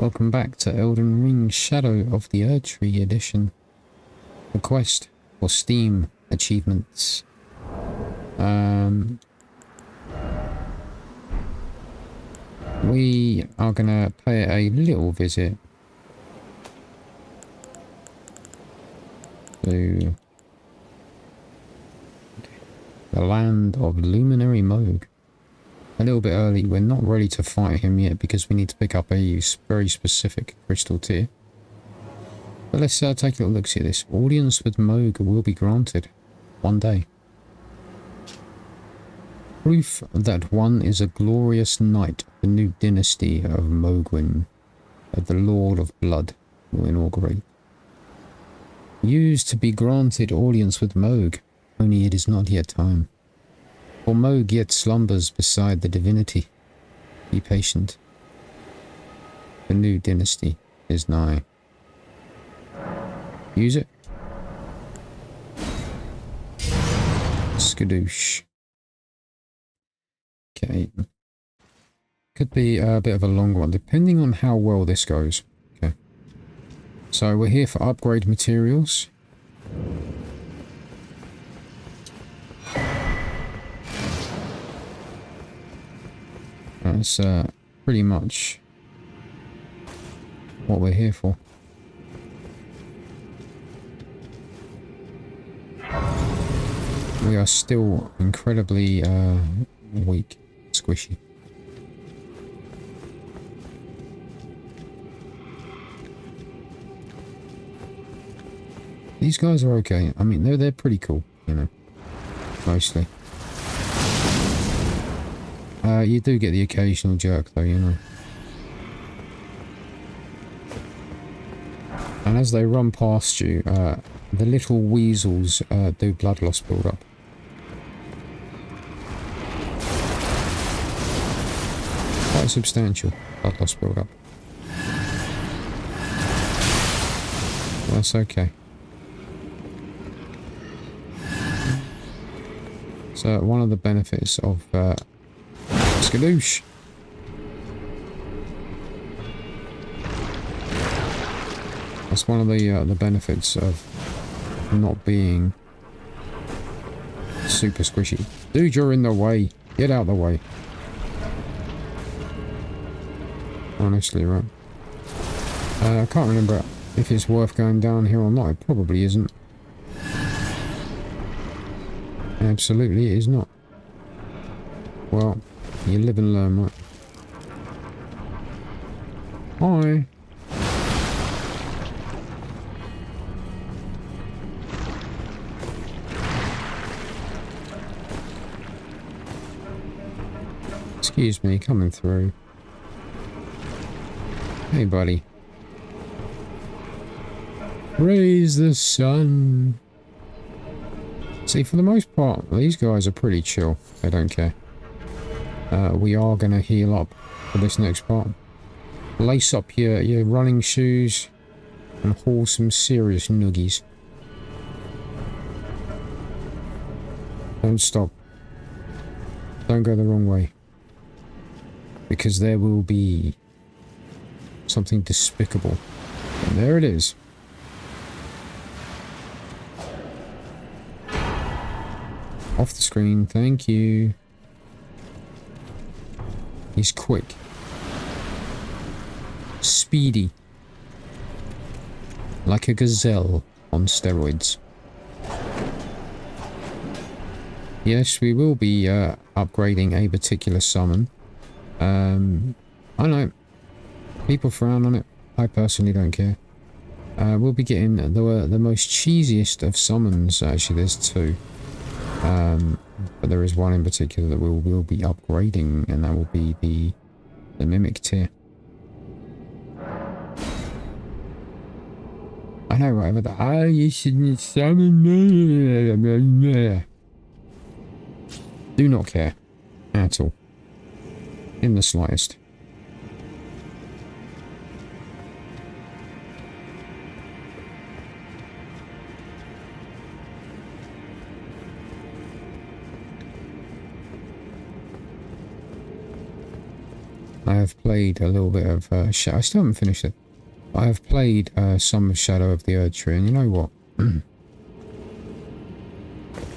Welcome back to Elden Ring Shadow of the Erdtree edition. The quest for Steam achievements. We are going to pay a little visit to the land of Luminary Mohg. A little bit early, we're not ready to fight him yet because we need to pick up a very specific crystal tier. But let's take a little look at this. Audience with Mohg will be granted one day. Proof that one is a glorious knight of the new dynasty of Mohgwyn, that the Lord of Blood will inaugurate. Used to be granted audience with Mohg, only it is not yet time. For Mohg yet slumbers beside the divinity. Be patient. The new dynasty is nigh. Use it. Skadoosh. Okay. Could be a bit of a long one, depending on how well this goes. Okay. So we're here for upgrade materials. That's pretty much what we're here for. We are still incredibly weak, squishy. These guys are okay. I mean, they're pretty cool, you know, mostly. You do get the occasional jerk though, you know. And as they run past you, the little weasels do blood loss build up. Quite substantial blood loss build up. That's okay. So one of the benefits of Skadoosh. That's one of the benefits of not being super squishy. Dude, you're in the way. Get out of the way. Honestly, right? I can't remember if it's worth going down here or not. It probably isn't. Absolutely, it is not. Well, you live and learn, right? Hi. Excuse me, coming through. Hey, buddy. Raise the sun. See, for the most part, these guys are pretty chill. They don't care. We are going to heal up for this next part. Lace up your running shoes and haul some serious noogies. Don't stop. Don't go the wrong way. Because there will be something despicable. And there it is. Off the screen, thank you. He's quick. Speedy. Like a gazelle on steroids. Yes, we will be upgrading a particular summon. I know. People frown on it. I personally don't care. We'll be getting the most cheesiest of summons. Actually, there's two. But there is one in particular that we will be upgrading, and that will be the Mimic tier. I know, right? But you shouldn't summon me. Do not care. At all. In the slightest. have played a little bit of Shadow. I still haven't finished it. I have played some of Shadow of the Erdtree, and you know what?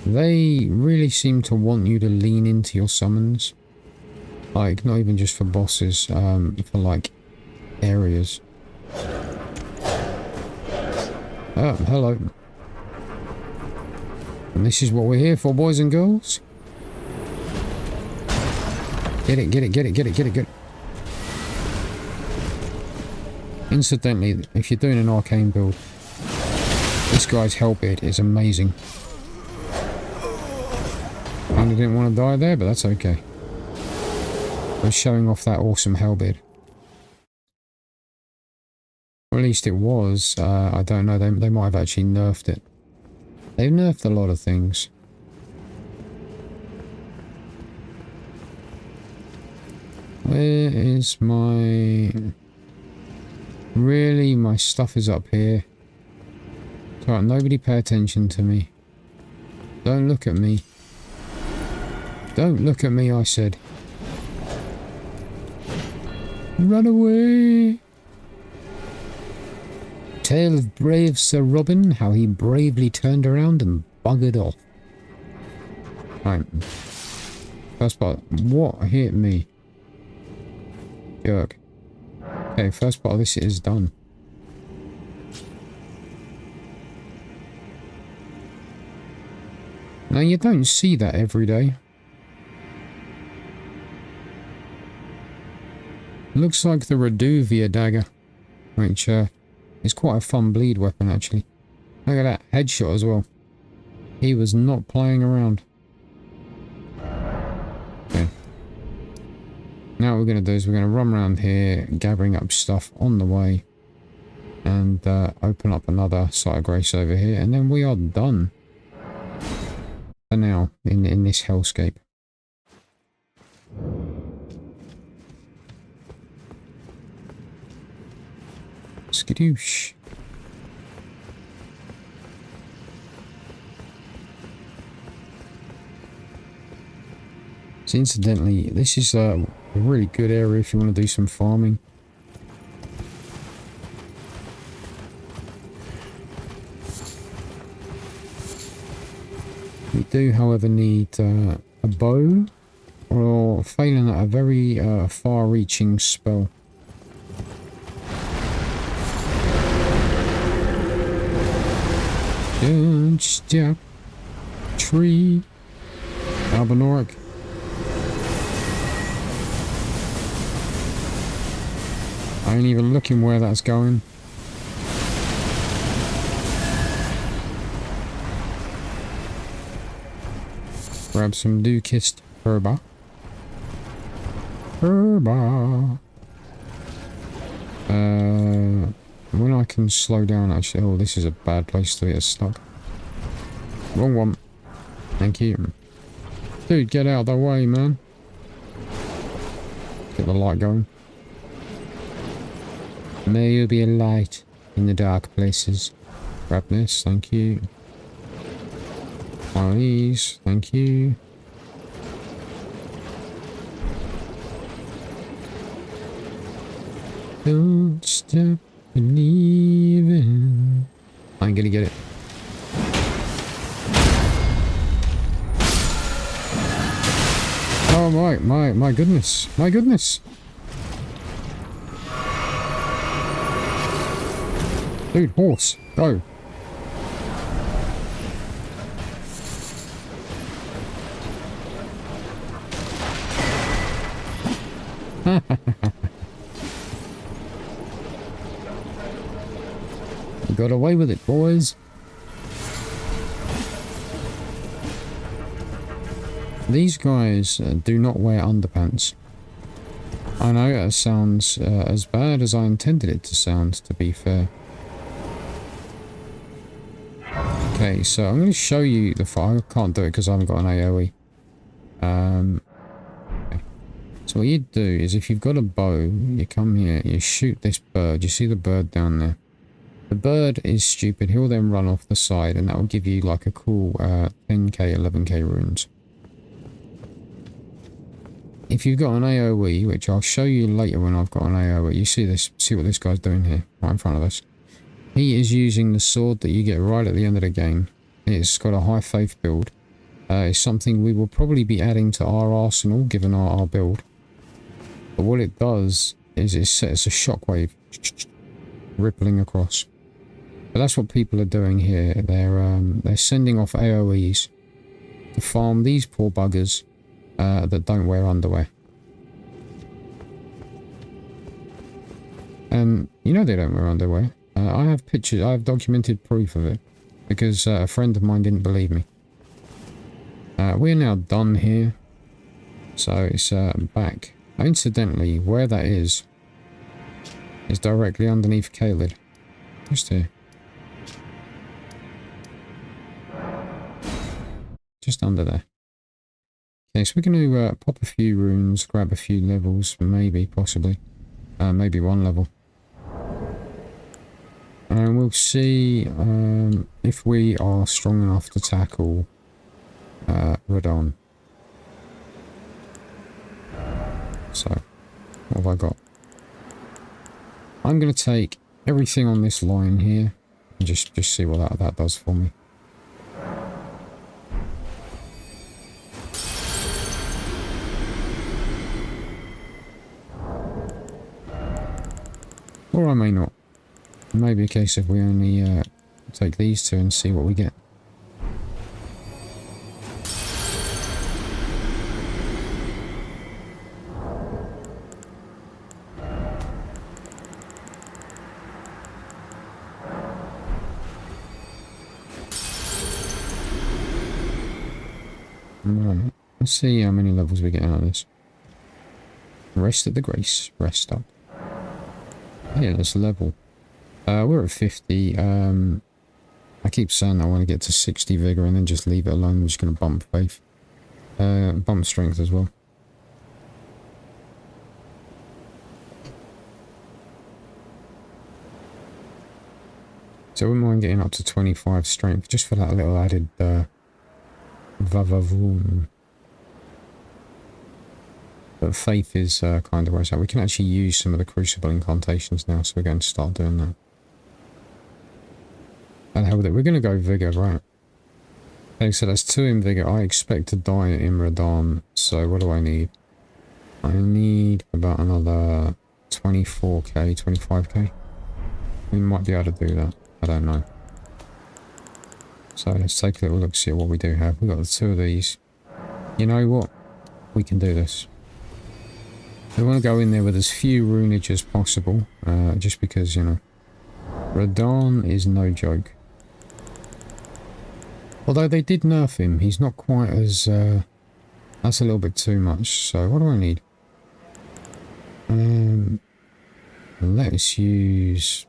They really seem to want you to lean into your summons. Like, not even just for bosses, for like areas. Oh, hello. And this is what we're here for, boys and girls. Get it, get it, get it, get it, get it, get it. Incidentally, if you're doing an arcane build, this guy's Hellbeard is amazing. I didn't want to die there, but that's okay. We're showing off that awesome Hellbeard. Or at least it was. I don't know. They might have actually nerfed it. They've nerfed a lot of things. Where is my... Really? My stuff is up here. Alright, nobody pay attention to me. Don't look at me. Don't look at me, I said. Run away! Tale of brave Sir Robin, how he bravely turned around and buggered off. Right. First part. What hit me? Jerk. Okay, first part of this is done. Now, you don't see that every day. Looks like the Reduvia dagger, which is quite a fun bleed weapon, actually. Look at that, headshot as well. He was not playing around. Okay. Now what we're going to do is we're going to run around here, gathering up stuff on the way, and open up another site of grace over here, and then we are done for now in this hellscape. Skadoosh. So incidentally, this is a really good area if you want to do some farming. We do, however, need a bow, or failing that, a very far-reaching spell. Don't stop, tree, Albinoric. I ain't even looking where that's going. Grab some dew-kissed herba. Herba. When I can slow down, actually. Oh, this is a bad place to get stuck. Wrong one. Thank you. Dude, get out of the way, man. Get the light going. May you be a light in the dark places. Grab this, thank you. One of these, thank you. Don't stop believing. I ain't gonna get it. Oh my goodness, my goodness. Dude, horse, go. You got away with it, boys. These guys do not wear underpants. I know that sounds as bad as I intended it to sound, to be fair. Okay, so I'm going to show you the fire. I can't do it because I haven't got an AoE. Okay. So what you do is, if you've got a bow, you come here, you shoot this bird. You see the bird down there. The bird is stupid. He'll then run off the side, and that will give you like a cool 10k, 11k runes. if you've got an AoE, which I'll show you later when I've got an AoE, you see this, see what this guy's doing here, right in front of us. He is using the sword that you get right at the end of the game. It's got a high faith build. It's something we will probably be adding to our arsenal, given our build. But what it does is it sets a shockwave rippling across. But that's what people are doing here. They're sending off AoEs to farm these poor buggers that don't wear underwear. And you know they don't wear underwear. I have pictures, I have documented proof of it, because a friend of mine didn't believe me. We're now done here, so it's back. Incidentally, where that is directly underneath Caelid. Just here. Just under there. Okay, so we're going to pop a few runes, grab a few levels, maybe, possibly. Maybe one level. And we'll see if we are strong enough to tackle Radahn. So, what have I got? I'm going to take everything on this line here and just see what that does for me. Or I may not. It may be a case of we only take these two and see what we get. Right, let's see how many levels we get out of this. Rest at the grace. Rest up. Yeah, let's level. We're at 50. I keep saying I want to get to 60 vigor and then just leave it alone. I'm just going to bump faith. Bump strength as well. So I wouldn't mind getting up to 25 strength just for that little added vavavoom. But faith is kind of where it's at. We can actually use some of the crucible incantations now, so we're going to start doing that. And hell with it, we're going to go vigor, right? Okay, so that's 2 in vigor. I expect to die in Radahn, so what do I need? I need about another 24k, 25k. We might be able to do that. I don't know. So let's take a little look, see what we do have. We've got the 2 of these. You know what? We can do this. We want to go in there with as few runage as possible, just because, you know, Radahn is no joke. Although they did nerf him, he's not quite as, that's a little bit too much. So what do I need? Let's use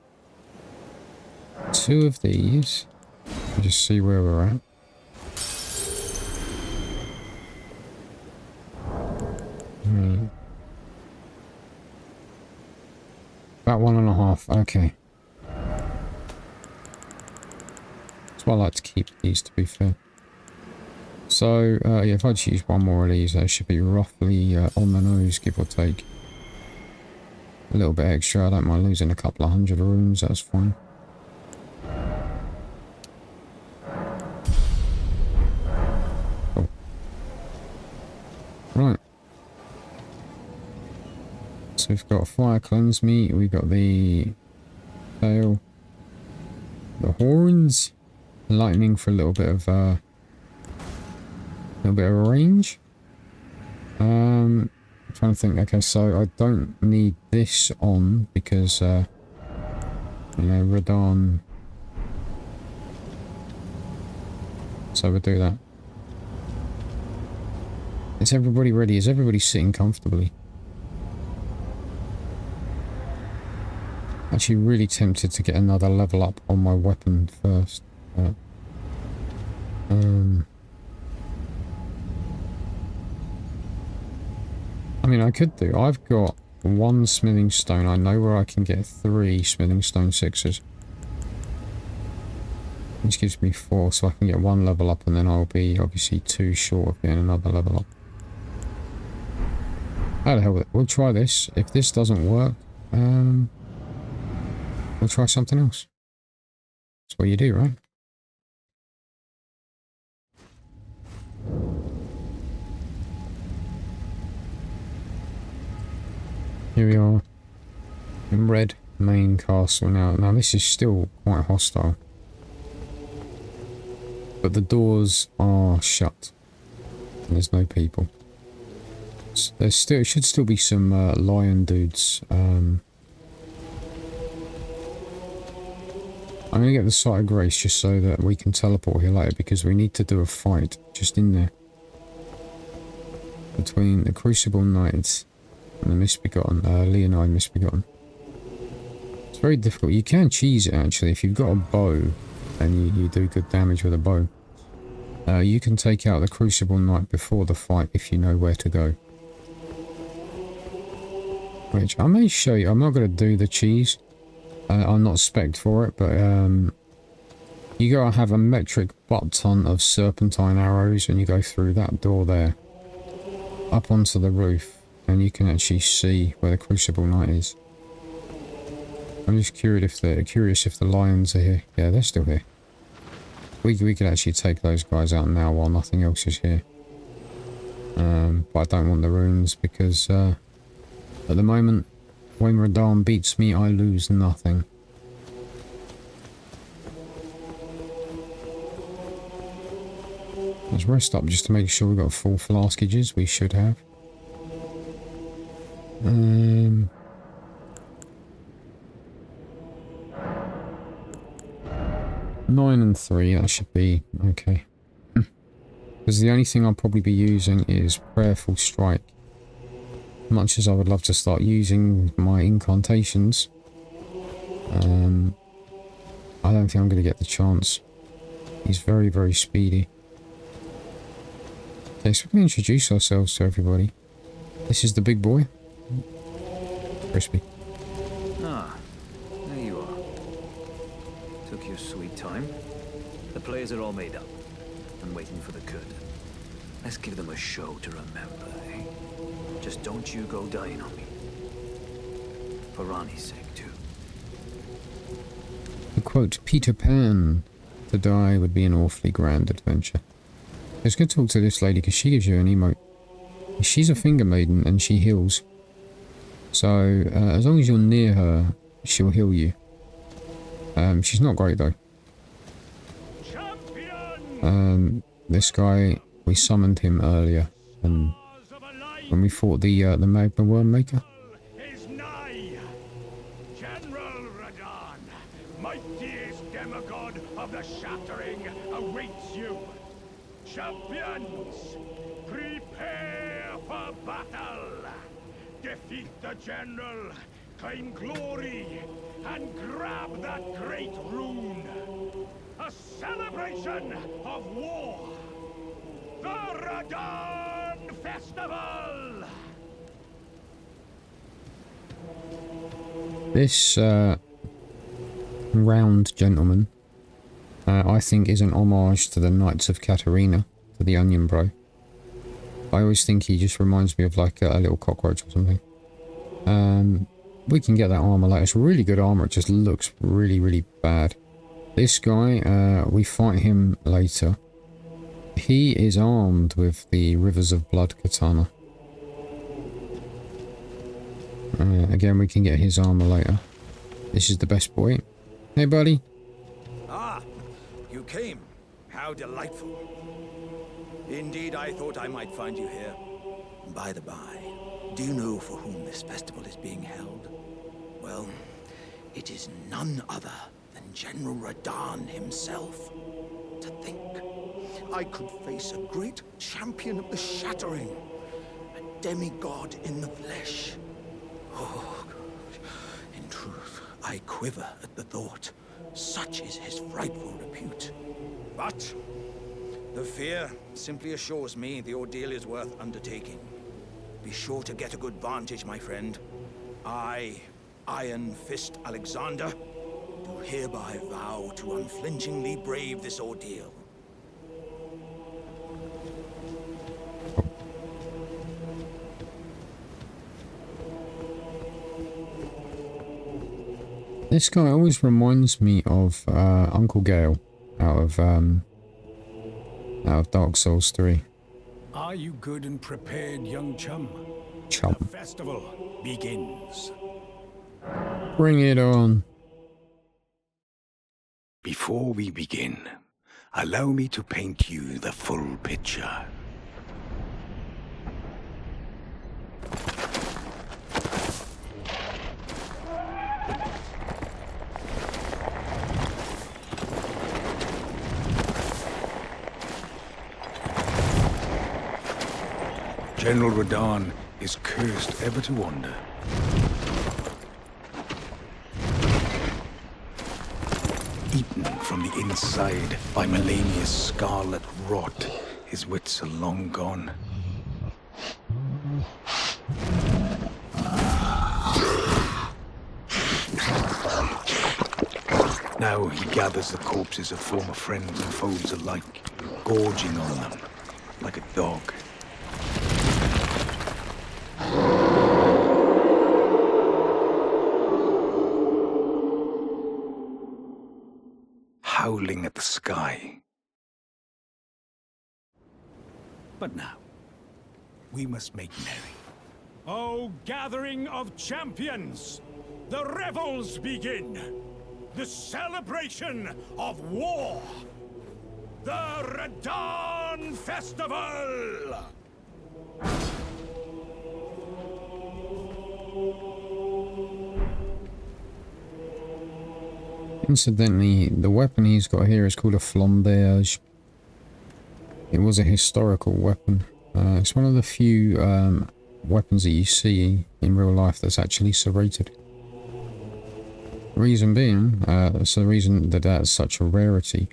2 of these, and just see where we're at. About 1.5, okay. That's why I like to keep these, to be fair. So, yeah, if I just use 1 more of these, that should be roughly on the nose, give or take. A little bit extra, I don't mind losing a couple of 100 runes, that's fine. Cool. Right. So we've got Fire Cleanse Me, we've got the tail, the horns, lightning for a little bit of range. I'm trying to think. Okay, so I don't need this on because you know, Radahn. So we'll do that. Is everybody ready? Is everybody sitting comfortably? Actually really tempted to get another level up on my weapon first. But, I mean, I could do. I've got 1 smithing stone. I know where I can get 3 smithing stone 6s. Which gives me 4, so I can get 1 level up, and then I'll be obviously 2 short of getting another level up. How the hell with it? We'll try this. If this doesn't work, we'll try something else. That's what you do, right? Here we are in Red Main Castle now. Now this is still quite hostile, but the doors are shut and there's no people. There's still should still be some lion dudes. I'm gonna get the Sight of Grace just so that we can teleport here later, because we need to do a fight just in there between the Crucible Knights and the Misbegotten, Leonine Misbegotten. It's very difficult. You can cheese it actually if you've got a bow and you do good damage with a bow. You can take out the Crucible Knight before the fight if you know where to go. Which I may show you. I'm not going to do the cheese. I'm not spec'd for it, but you gotta have a metric butt ton of serpentine arrows and you go through that door there up onto the roof and you can actually see where the Crucible Knight is. I'm just curious if the lions are here. Yeah, they're still here. We could actually take those guys out now while nothing else is here. But I don't want the runes because at the moment, when Radahn beats me, I lose nothing. Let's rest up just to make sure we've got full flaskages. We should have. 9 and 3, that should be okay. Because the only thing I'll probably be using is Prayerful Strike. Much as I would love to start using my incantations, I don't think I'm going to get the chance. He's very, very speedy. Okay, so we can introduce ourselves to everybody. This is the big boy. Crispy. Ah, there you are. Took your sweet time. The players are all made up and waiting for the curtain. Let's give them a show to remember, eh? Just don't you go dying on me. For Ranni's sake, too. To quote Peter Pan, to die would be an awfully grand adventure. It's good to talk to this lady because she gives you an emote. She's a finger maiden and she heals. So, as long as you're near her, she'll heal you. She's not great though. This guy, we summoned him earlier, and when we fought the Magma Worm Maker. Is nigh. General Radahn, mightiest demigod of the Shattering, awaits you. Champions, prepare for battle. Defeat the general, claim glory, and grab that great rune. A celebration of war. The Radahn Festival! This round gentleman, I think, is an homage to the Knights of Katarina, to the Onion Bro. I always think he just reminds me of like a little cockroach or something. We can get that armor later. It's really good armor. It just looks really, really bad. This guy, we fight him later. He is armed with the Rivers of Blood katana. Again, we can get his armor later. This is the best boy. Hey, buddy. Ah, you came. How delightful. Indeed, I thought I might find you here. By the by, do you know for whom this festival is being held? Well, it is none other than General Radahn himself. To think, I could face a great champion of the Shattering, a demigod in the flesh. Oh, in truth, I quiver at the thought. Such is his frightful repute. But the fear simply assures me the ordeal is worth undertaking. Be sure to get a good vantage, my friend. I, Iron Fist Alexander, do hereby vow to unflinchingly brave this ordeal. This guy always reminds me of Uncle Gale out of Dark Souls 3. Are you good and prepared, young chum? Chum. The festival begins. Bring it on. Before we begin, allow me to paint you the full picture. General Radahn is cursed ever to wander. Eaten from the inside by Melania's scarlet rot, his wits are long gone. Now he gathers the corpses of former friends and foes alike, gorging on them like a dog. Howling at the sky. But now, we must make merry. O gathering of champions, the revels begin! The celebration of war! The Radahn Festival! Incidentally, the weapon he's got here is called a flamberge. It was a historical weapon. It's one of the few weapons that you see in real life that's actually serrated. Reason being, so the reason that that's such a rarity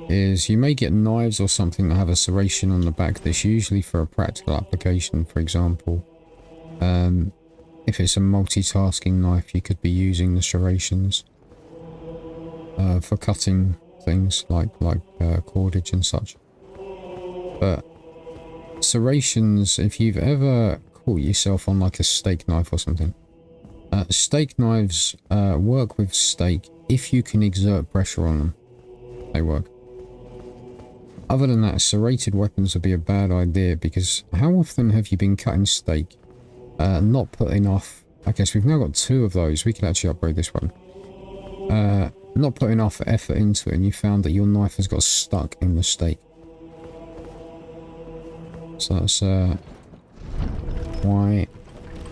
is you may get knives or something that have a serration on the back that's usually for a practical application. For example, if it's a multitasking knife, you could be using the serrations for cutting things like cordage and such. But serrations, if you've ever caught yourself on like a steak knife or something, steak knives work with steak if you can exert pressure on them. They work. Other than that, serrated weapons would be a bad idea, because how often have you been cutting steak, not put enough... I guess we've now got 2 of those. We could actually upgrade this one. Not put enough effort into it, and you found that your knife has got stuck in the steak. So that's why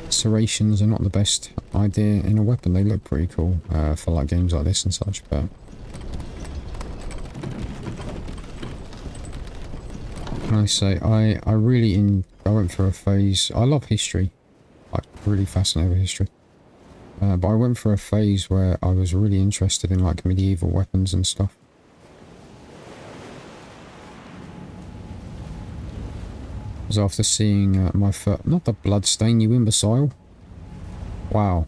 serrations are not the best idea in a weapon. They look pretty cool for like games like this and such, but can I say I went through a phase. I love history, like really fascinated with history. But I went through a phase where I was really interested in like medieval weapons and stuff. It was after seeing my foot. Not the bloodstain, you imbecile. Wow.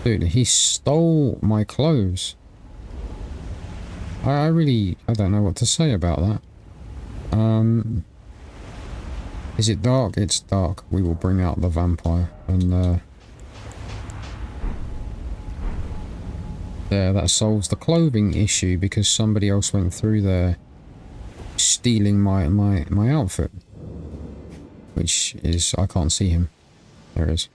Dude, he stole my clothes. I don't know what to say about that. Is it dark? It's dark. We will bring out the vampire. And there, that solves the clothing issue, because somebody else went through there stealing my outfit. Which is... I can't see him. There it is.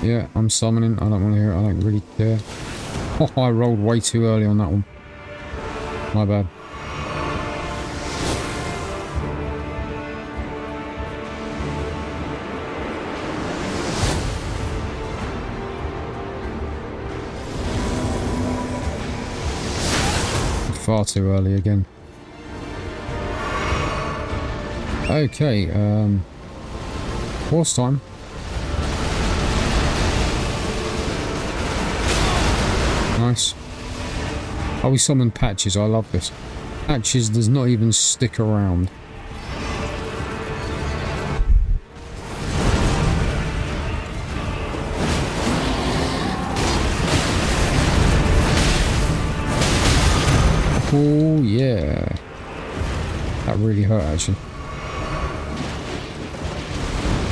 Yeah, I'm summoning. I don't want to hear it. I don't really care. Oh, I rolled way too early on that one. My bad. Far too early again. Okay, horse time. Nice. Oh, we summoned Patches. I love this. Patches does not even stick around. Oh, yeah. That really hurt, actually.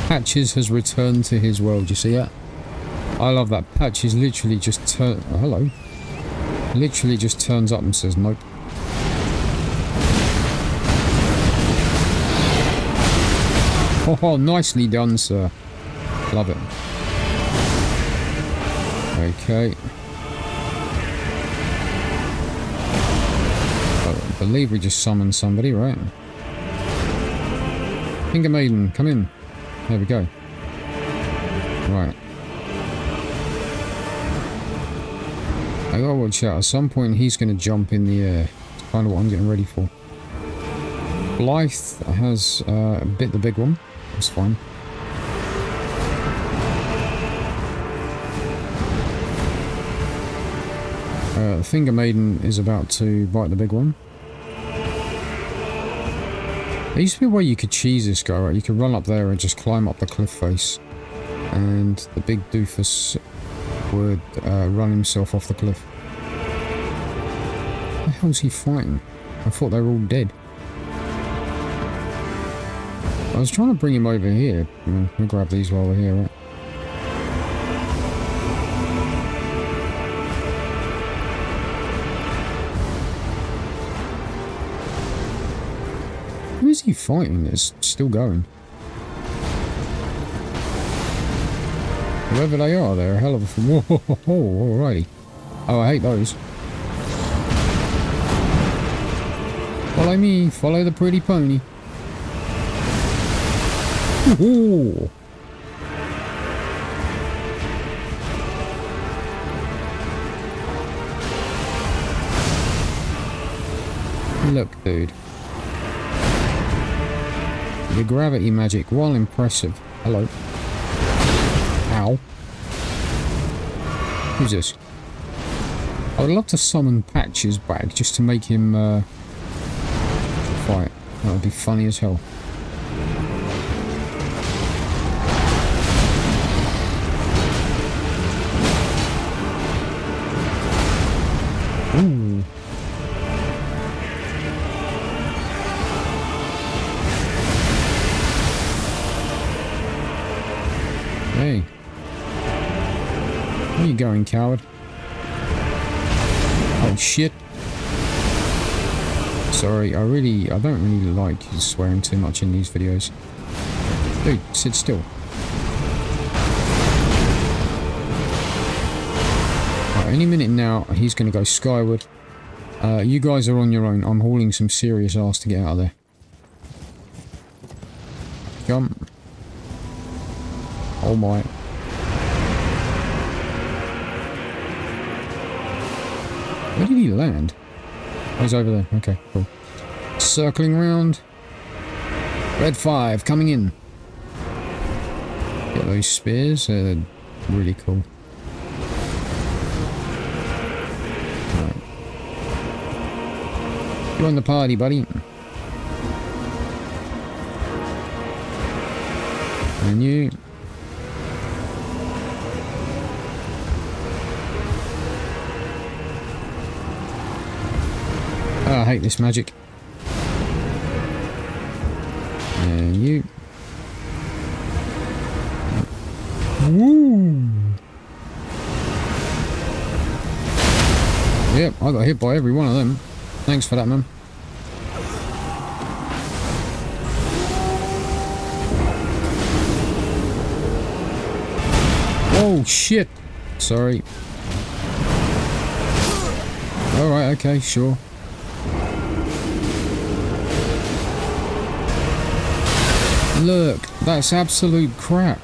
Patches has returned to his world. You see that? I love that. Patches literally just turn. Oh, hello. Literally just turns up and says nope. Oh, nicely done, sir. Love it. Okay. I believe we just summoned somebody, right? Finger Maiden, come in. There we go. Right. I gotta watch out. At some point he's gonna jump in the air. It's kind of what I'm getting ready for. Blythe has bit the big one. That's fine. Finger Maiden is about to bite the big one. There used to be a way you could cheese this guy, right? You could run up there and just climb up the cliff face. And the big doofus would run himself off the cliff. What the hell's he fighting? I thought they were all dead. I was trying to bring him over here. We'll grab these while we're here, right? Who is he fighting? It's still going. Whoever they are, they're a hell of a... Whoa, alrighty. Oh, I hate those. Follow me, follow the pretty pony. Ooh. Look, dude. The gravity magic, while impressive. Hello. Ow. Who's this? I would love to summon Patches back just to make him fight. That would be funny as hell. Ooh. Hey. Where are you going, coward? Oh shit. Sorry, I don't really like you swearing too much in these videos. Dude, sit still. Right, any minute now, he's going to go skyward. You guys are on your own. I'm hauling some serious ass to get out of there. Jump. Oh my. Where did he land? Oh, he's over there. Okay, cool. Circling around. Red 5 coming in. Get those spears. They're really cool. Right. Join the party, buddy. And you. Oh, I hate this magic. And you. Woo! Yep, I got hit by every one of them. Thanks for that, man. Oh, shit! Sorry. Alright, okay, sure. Look, that's absolute crap.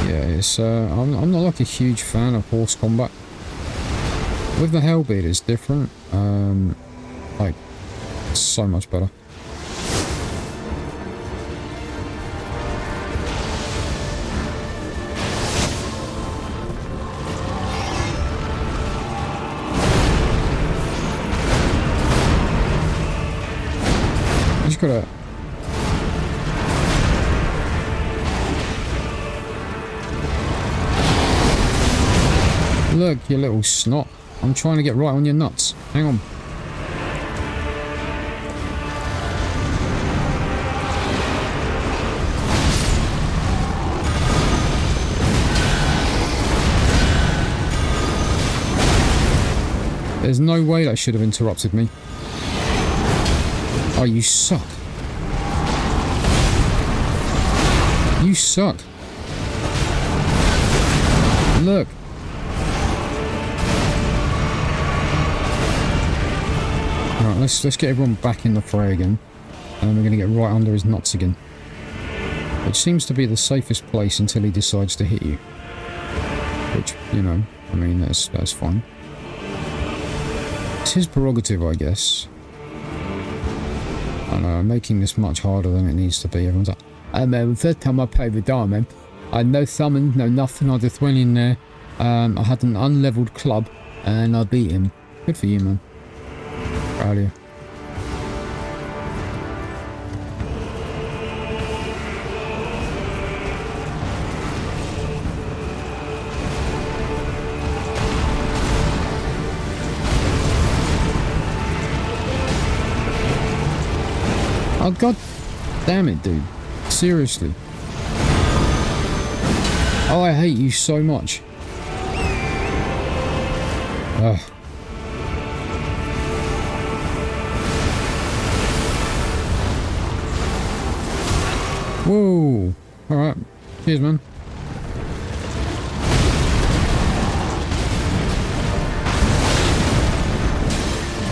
Yeah, it's I'm not like a huge fan of horse combat. With the Hellbeard it's different. Like so much better. gotta... Look, you little snot. I'm trying to get right on your nuts. Hang on. There's no way that should have interrupted me. Oh, you suck. You suck. Look. Alright, let's get everyone back in the fray again. And then we're going to get right under his nuts again. Which seems to be the safest place until he decides to hit you. Which, you know, I mean, that's fine. It's his prerogative, I guess. I know, I'm making this much harder than it needs to be. Everyone's like, oh man, the first time I played Radahn, man, I had no summon, no nothing, I just went in there, I had an unleveled club, and I beat him. Good for you, man. Proud of you. Oh, god damn it, dude. Seriously. Oh, I hate you so much. Ugh. Whoa. Alright. Cheers, man.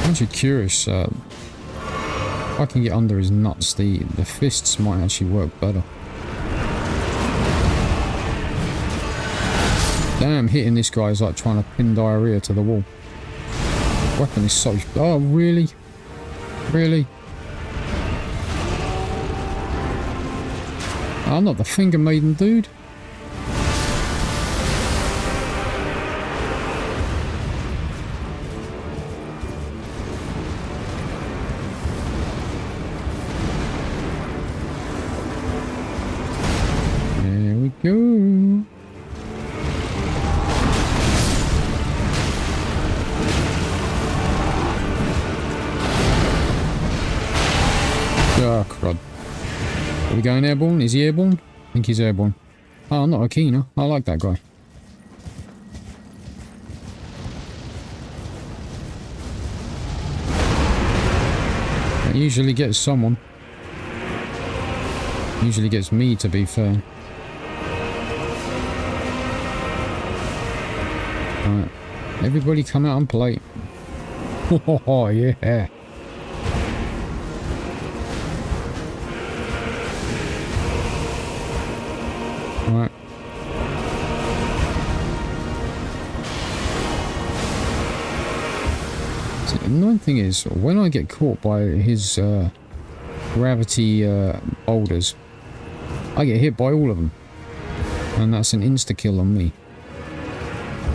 I'm actually curious, I can get under his nuts, the fists might actually work better. Damn, hitting this guy is like trying to pin diarrhea to the wall. Weapon is so... Oh, really? Really? I'm not the finger maiden, dude. Go. Oh, crud. Are we going airborne? Is he airborne? I think he's airborne. Oh, I'm not a keener. I like that guy. That usually gets someone. Usually gets me, to be fair. Alright. Everybody come out and play. Oh, yeah. Alright. So the annoying thing is, when I get caught by his gravity boulders, I get hit by all of them. And that's an insta-kill on me.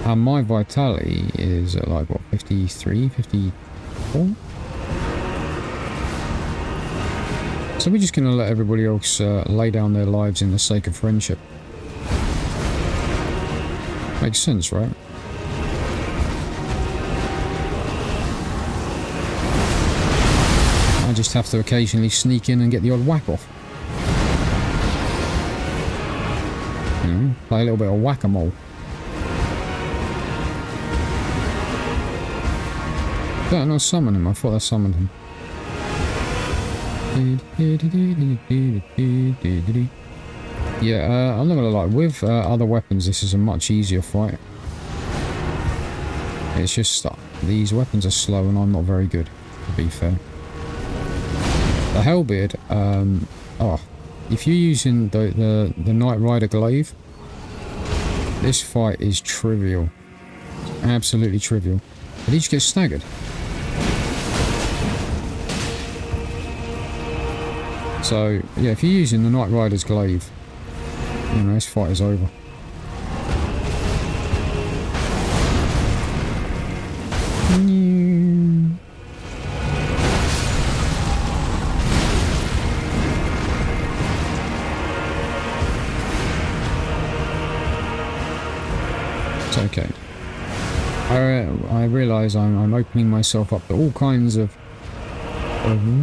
And my vitality is at like, what, 53, 54? So we're just going to let everybody else lay down their lives in the sake of friendship. Makes sense, right? I just have to occasionally sneak in and get the odd whack off. You know, play a little bit of whack-a-mole. Did I not summon him? I thought I summoned him. Yeah, I'm not gonna lie, with other weapons this is a much easier fight. It's just these weapons are slow and I'm not very good, to be fair. The Hellbeard, if you're using the Knight Rider glaive, this fight is trivial. Absolutely trivial. But he just gets staggered. So, yeah, if you're using the Knight Rider's glaive, you know, this fight is over. It's okay. I realise I'm opening myself up to all kinds of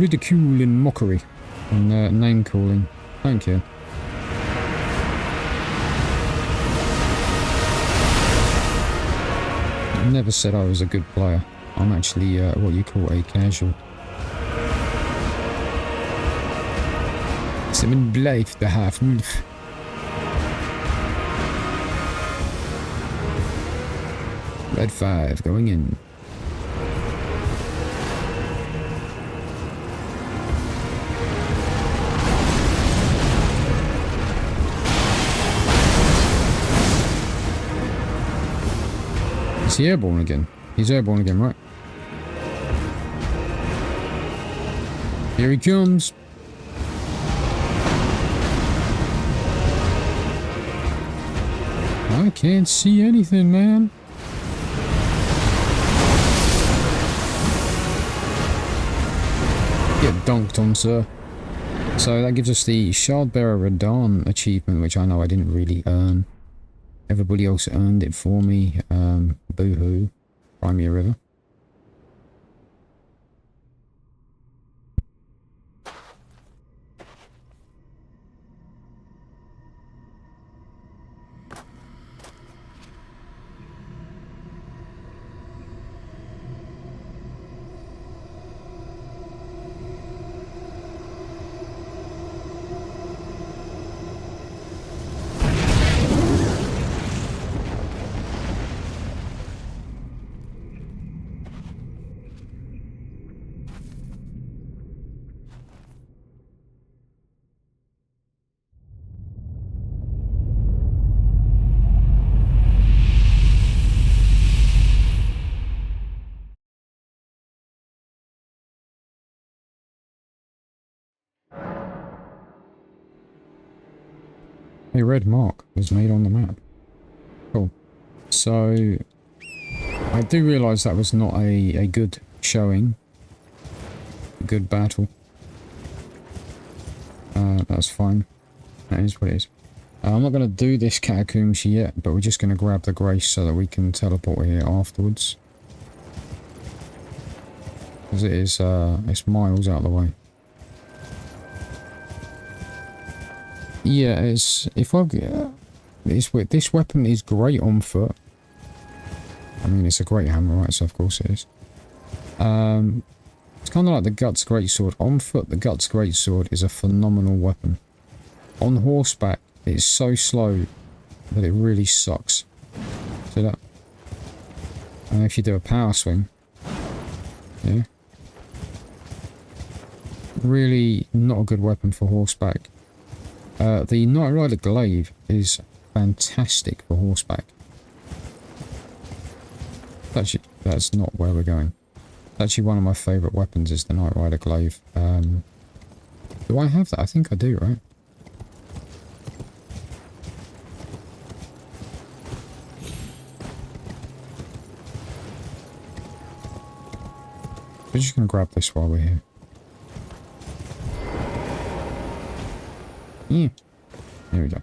ridicule and mockery and name calling. Thank you. I never said I was a good player. I'm actually what you call a casual. Simon blijft de half-wolf. Red 5 going in. Is he airborne again? He's airborne again, right? Here he comes. I can't see anything, man. Get dunked on, sir. So that gives us the Shardbearer Radahn achievement, which I know I didn't really earn. Everybody else earned it for me. Boo-hoo. Cry me a river. A red mark was made on the map. Cool. So, I do realise that was not a good showing. A good battle. That's fine. That is what it is. I'm not going to do this catacombs yet, but we're just going to grab the grace so that we can teleport here afterwards. Because it is, it's miles out of the way. Yeah, it's if I this weapon is great on foot. I mean, it's a great hammer, right? So of course it is. It's kind of like the Guts Greatsword. On foot, the Guts Greatsword is a phenomenal weapon. On horseback, it's so slow that it really sucks. See that? And if you do a power swing, yeah, really not a good weapon for horseback. The Night Rider Glaive is fantastic for horseback. Actually, that's not where we're going. Actually, one of my favourite weapons is the Night Rider Glaive. Do I have that? I think I do, right? We're just going to grab this while we're here. Yeah. There we go.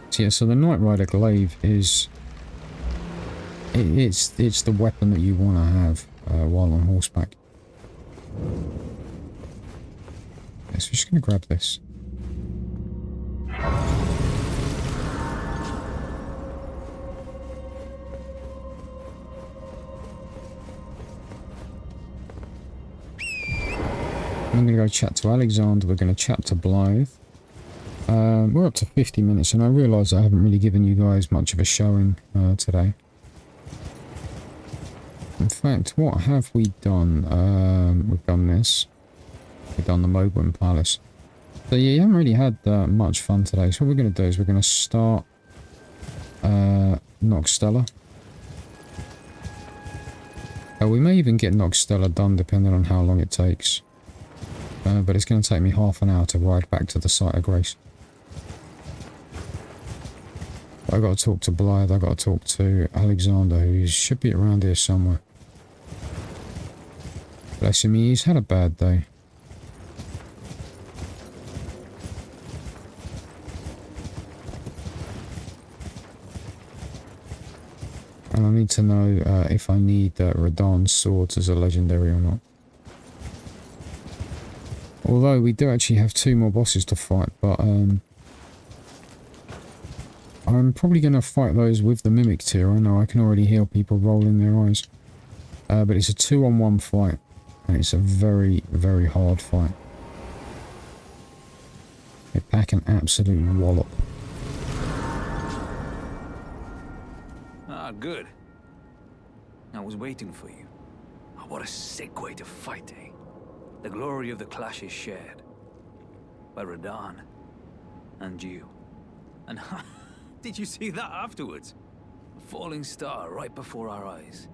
So yeah, so the Night Rider Glaive is... It's the weapon that you want to have while on horseback. Okay, so we're just going to grab this. I'm going to go chat to Alexander, we're going to chat to Blythe. We're up to 50 minutes and I realise I haven't really given you guys much of a showing today. In fact, what have we done? We've done this. We've done the Mohgwyn Palace. So yeah, you haven't really had much fun today. So what we're going to do is we're going to start Nokstella. We may even get Nokstella done depending on how long it takes. But it's going to take me half an hour to ride back to the site of Grace. I've got to talk to Blythe, I've got to talk to Alexander, who should be around here somewhere. Bless him, he's had a bad day. And I need to know if I need Radahn's swords as a legendary or not. Although we do actually have 2 more bosses to fight, but I'm probably going to fight those with the Mimic tier. I know I can already hear people rolling their eyes. But it's a 2-on-1 fight, and it's a very, very hard fight. They pack an absolute wallop. Ah, good. I was waiting for you. Oh, what a sick way to fight, eh? The glory of the clash is shared. By Radahn. And you. And did you see that afterwards? A falling star right before our eyes.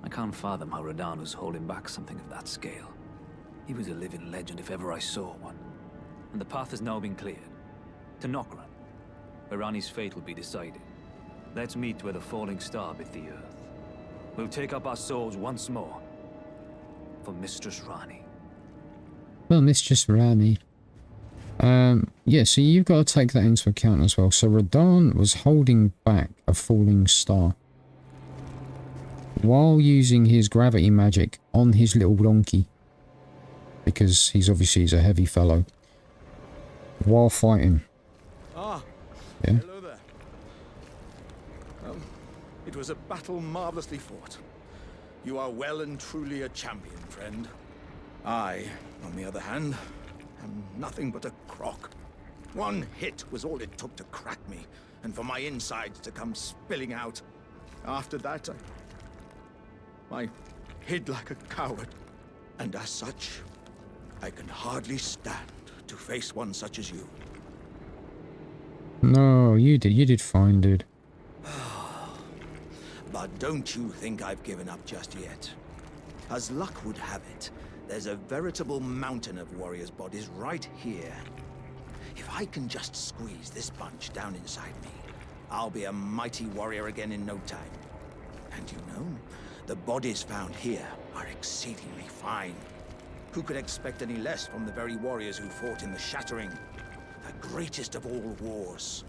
I can't fathom how Radahn was holding back something of that scale. He was a living legend if ever I saw one. And the path has now been cleared. To Nokron, where Ranni's fate will be decided. Let's meet where the falling star bit the earth. We'll take up our swords once more. For Mistress Ranni. Well, Mistress Ranni. Yeah, so you've got to take that into account as well. So Radahn was holding back a falling star while using his gravity magic on his little donkey, because he's a heavy fellow, while fighting. Ah, yeah. Hello there. It was a battle marvelously fought. You are well and truly a champion, friend. I, on the other hand, am nothing but a crock. One hit was all it took to crack me, and for my insides to come spilling out. After that, I hid like a coward. And as such, I can hardly stand to face one such as you. No, you did fine, dude. But don't you think I've given up just yet. As luck would have it, there's a veritable mountain of warriors' bodies right here. If I can just squeeze this bunch down inside me, I'll be a mighty warrior again in no time. And you know, the bodies found here are exceedingly fine. Who could expect any less from the very warriors who fought in the Shattering? The greatest of all wars.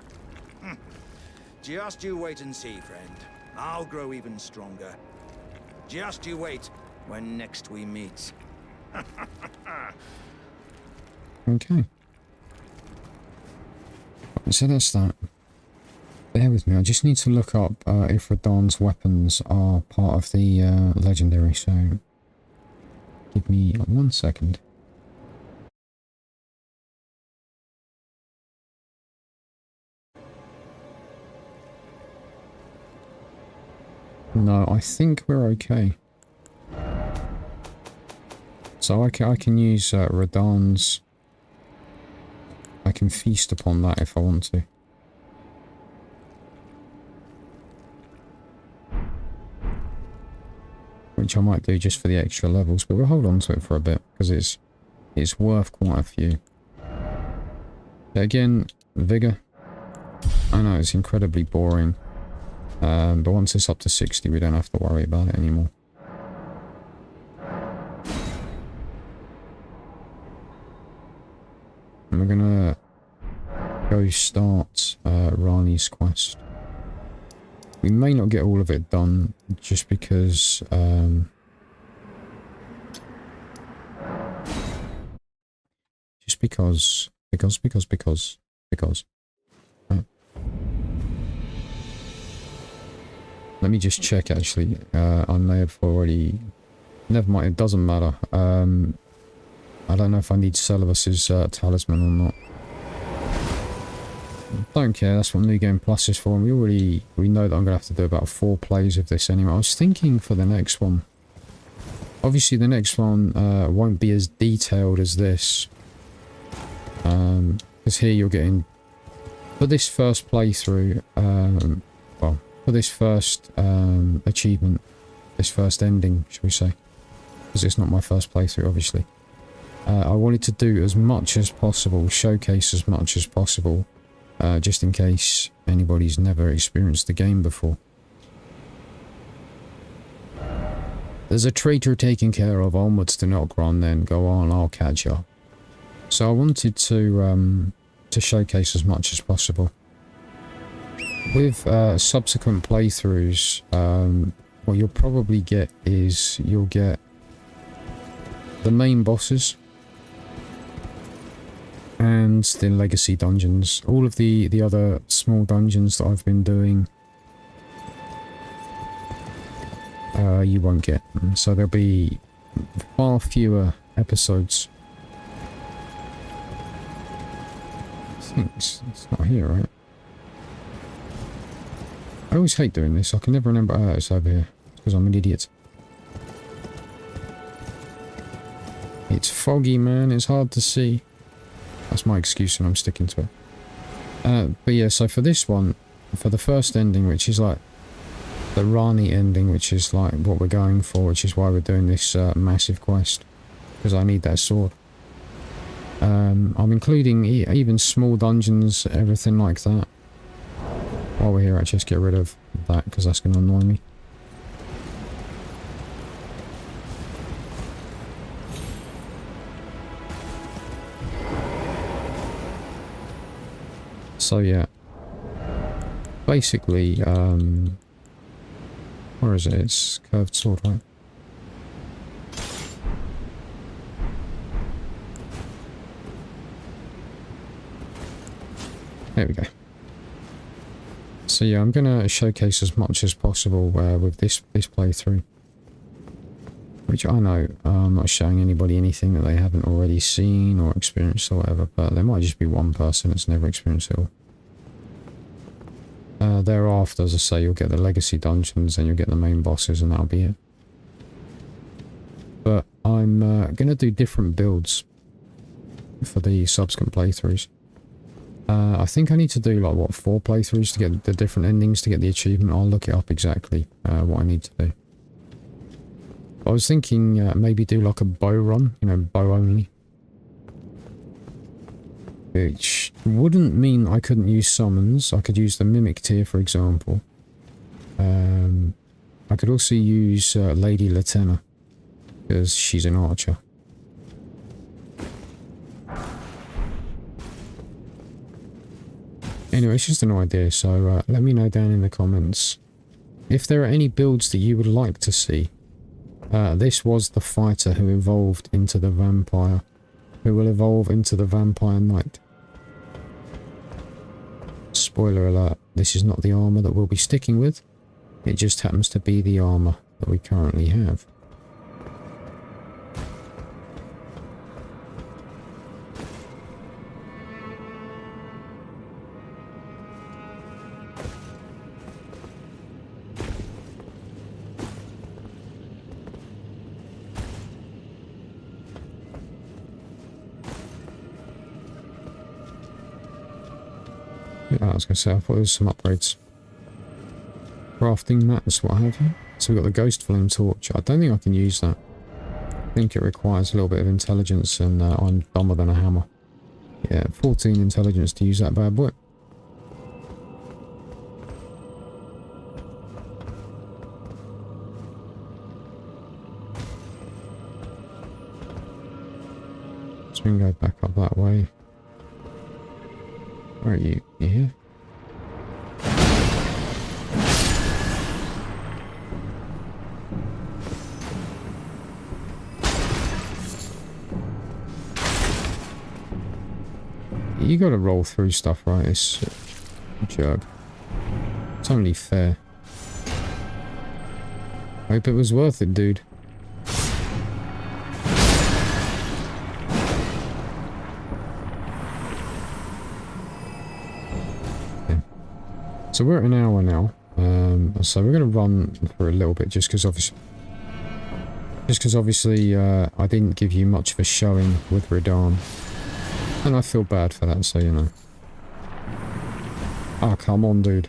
Just you wait and see, friend. I'll grow even stronger. Just you wait when next we meet. Okay. So that's that. Bear with me, I just need to look up if Radahn's weapons are part of the legendary, so give me 1 second. No, I think we're okay. So I can use Radahn's... I can feast upon that if I want to. Which I might do just for the extra levels, but we'll hold on to it for a bit, because it's worth quite a few. But again, Vigor. I know it's incredibly boring. But once it's up to 60, we don't have to worry about it anymore. And we're gonna go start Ranni's quest. We may not get all of it done, just because because. Right. Let me just check, actually. I may have already... Never mind, it doesn't matter. I don't know if I need Celavus's talisman or not. Don't care, that's what New Game Plus is for. And we know that I'm going to have to do about 4 plays of this anyway. I was thinking for the next one. Obviously the next one won't be as detailed as this. Because here you're getting... For this first playthrough, well, for this first achievement, this first ending, shall we say, because it's not my first playthrough, obviously. I wanted to do as much as possible, showcase as much as possible, just in case anybody's never experienced the game before. There's a traitor taken care of, onwards to Nokron, then go on, I'll catch up. So I wanted to showcase as much as possible. With subsequent playthroughs, what you'll probably get is you'll get the main bosses and the legacy dungeons. All of the other small dungeons that I've been doing, you won't get. So there'll be far fewer episodes. I think it's not here, right? I always hate doing this. I can never remember. Oh, it's over here. Because I'm an idiot. It's foggy, man. It's hard to see. That's my excuse and I'm sticking to it. But yeah, so for this one, for the first ending, which is like the Ranni ending, which is like what we're going for, which is why we're doing this massive quest. Because I need that sword. I'm including even small dungeons, everything like that. While we're here, actually, let's get rid of that, because that's going to annoy me. So, yeah. Basically, where is it? It's curved sword, right? There we go. So yeah, I'm gonna showcase as much as possible with this playthrough, which I know I'm not showing anybody anything that they haven't already seen or experienced or whatever, but there might just be one person that's never experienced it all. Thereafter, as I say, you'll get the legacy dungeons and you'll get the main bosses, and that'll be it. But I'm gonna do different builds for the subsequent playthroughs. I think I need to do like, what, 4 playthroughs to get the different endings to get the achievement. I'll look it up exactly what I need to do. I was thinking maybe do like a bow run, you know, bow only. Which wouldn't mean I couldn't use summons. I could use the Mimic tier, for example. I could also use Lady Latenna, because she's an archer. Anyway, it's just an idea, so let me know down in the comments if there are any builds that you would like to see. This was the fighter who evolved into the vampire, who will evolve into the vampire knight. Spoiler alert, this is not the armour that we'll be sticking with, it just happens to be the armour that we currently have. I was going to say, I thought there was some upgrades. Crafting mats, what have you. So we've got the Ghost Flame Torch. I don't think I can use that. I think it requires a little bit of intelligence, and I'm dumber than a hammer. Yeah, 14 intelligence to use that bad boy. So we can go back up that way. Where are you? You here? You gotta roll through stuff, right? It's a jerk. It's only fair. Hope it was worth it, dude. So we're at an hour now, so we're going to run for a little bit, just because obviously I didn't give you much of a showing with Radahn, and I feel bad for that, so you know. Ah, come on, dude.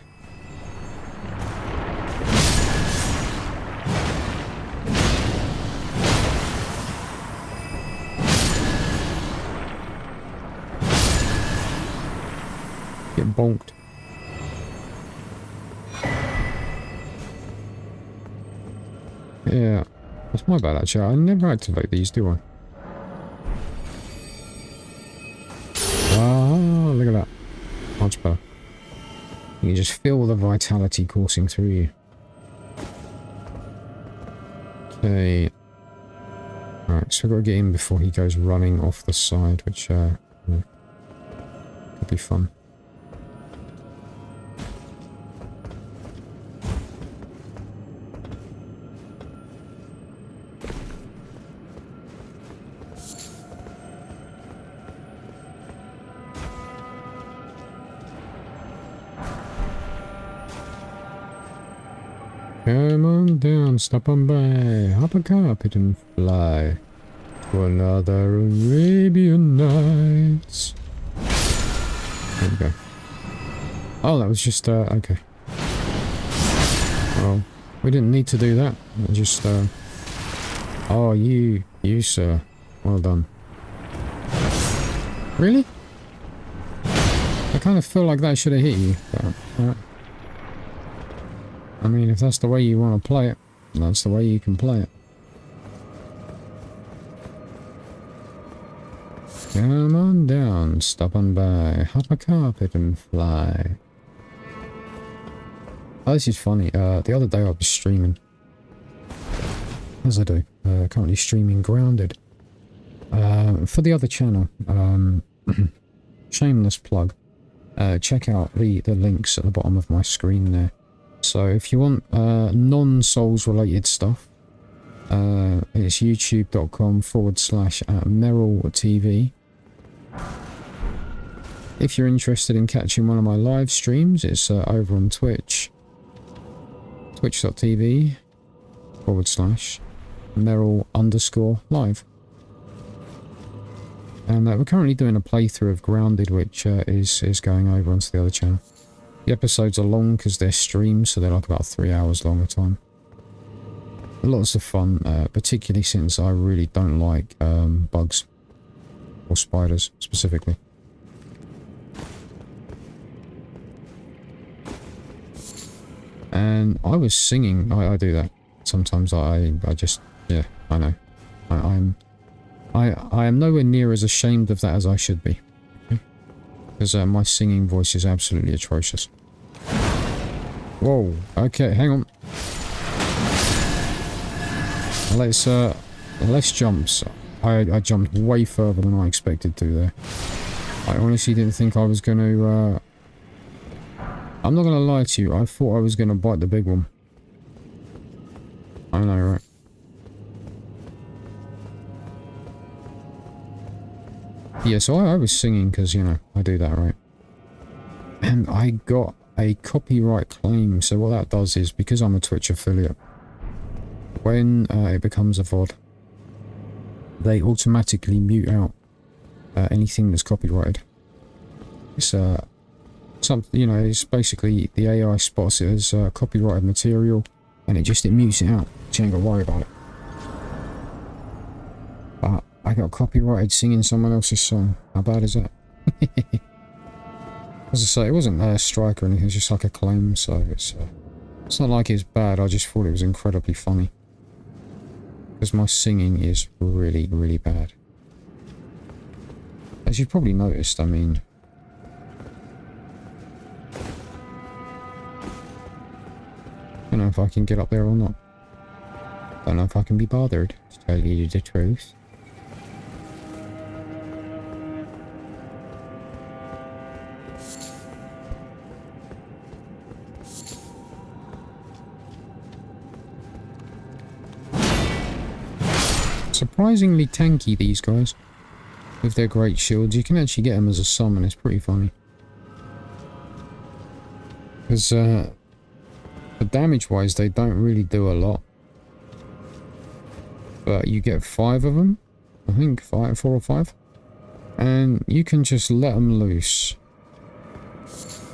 Get bonked. Yeah, that's my bad actually. I never activate these, do I? Ah, look at that. Much better. You you just feel the vitality coursing through you. Okay. Alright, so we've got to get in before he goes running off the side, which could be fun. Come on down, stop on by, hop a carpet and fly to another Arabian Nights. There we go. Oh, that was just, okay. Well, we didn't need to do that. Just, oh, you, sir. Well done. Really? I kind of feel like that should have hit you, but, I mean, if that's the way you want to play it, that's the way you can play it. Come on down, stop on by, hop a carpet and fly. Oh, this is funny. The other day I was streaming. As I do. Currently streaming Grounded. For the other channel. Shameless plug. Check out the links at the bottom of my screen there. So if you want non-Souls related stuff, it's youtube.com/MerylTV. If you're interested in catching one of my live streams, it's over on Twitch. Twitch.tv/Meryl_live. And we're currently doing a playthrough of Grounded, which is going over onto the other channel. The episodes are long because they're streamed, so they're like about 3 hours long a time. Lots of fun, particularly since I really don't like bugs. Or spiders, specifically. And I was singing, I do that. Sometimes I just, yeah, I know. I am nowhere near as ashamed of that as I should be. Because my singing voice is absolutely atrocious. Whoa, okay, hang on. Let's jump. I jumped way further than I expected to there. I honestly didn't think I was going to... I'm not going to lie to you, I thought I was going to bite the big one. I know, right? Yeah, so I was singing because, you know, I do that, right? And I got a copyright claim. So what that does is, because I'm a Twitch affiliate, when it becomes a VOD, they automatically mute out anything that's copyrighted. It's you know, it's basically the AI spots it as copyrighted material, and it mutes it out. So you ain't got to worry about it. But I got copyrighted singing someone else's song. How bad is that? As I say, it wasn't a strike or anything, it was just like a claim, so it's not like it's bad, I just thought it was incredibly funny. Because my singing is really, really bad. As you've probably noticed, I mean... I don't know if I can get up there or not. Don't know if I can be bothered, to tell you the truth. Surprisingly tanky, these guys. With their great shields. You can actually get them as a summon, it's pretty funny. Because, damage-wise, they don't really do a lot. But you get 5 of them. I think 4 or 5. And you can just let them loose.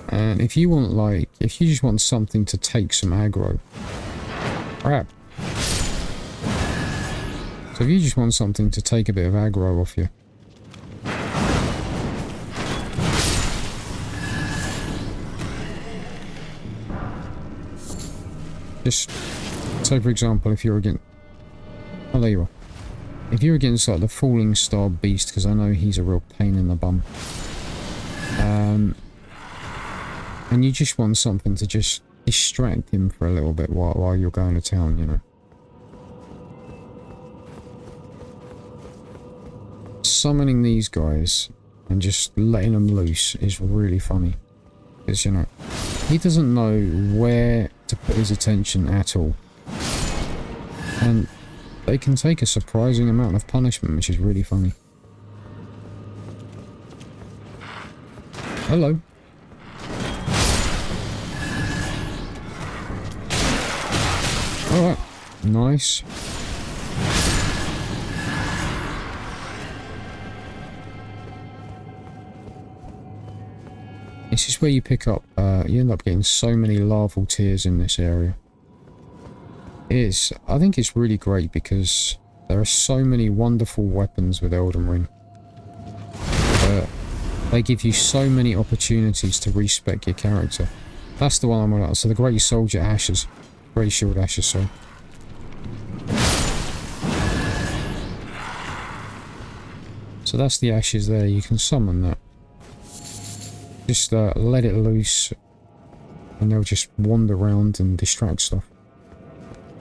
And if you want, like, if you just want something to take some aggro. Crap. So if you just want something to take a bit of aggro off you. Just, say for example, if you're against... Oh, there you are. If you're against, like, the Falling Star Beast, because I know he's a real pain in the bum. And you just want something to just distract him for a little bit while you're going to town, you know. Summoning these guys and just letting them loose is really funny. Because, you know, he doesn't know where to put his attention at all. And they can take a surprising amount of punishment, which is really funny. Hello. Alright. Nice. This is where you pick up, you end up getting so many larval tears in this area. I think it's really great because there are so many wonderful weapons with Elden Ring. They give you so many opportunities to respec your character. That's the one I'm on. So the Great Soldier Ashes. Great Shield Ashes, sorry. So that's the ashes there, you can summon that. Just let it loose and they'll just wander around and distract stuff.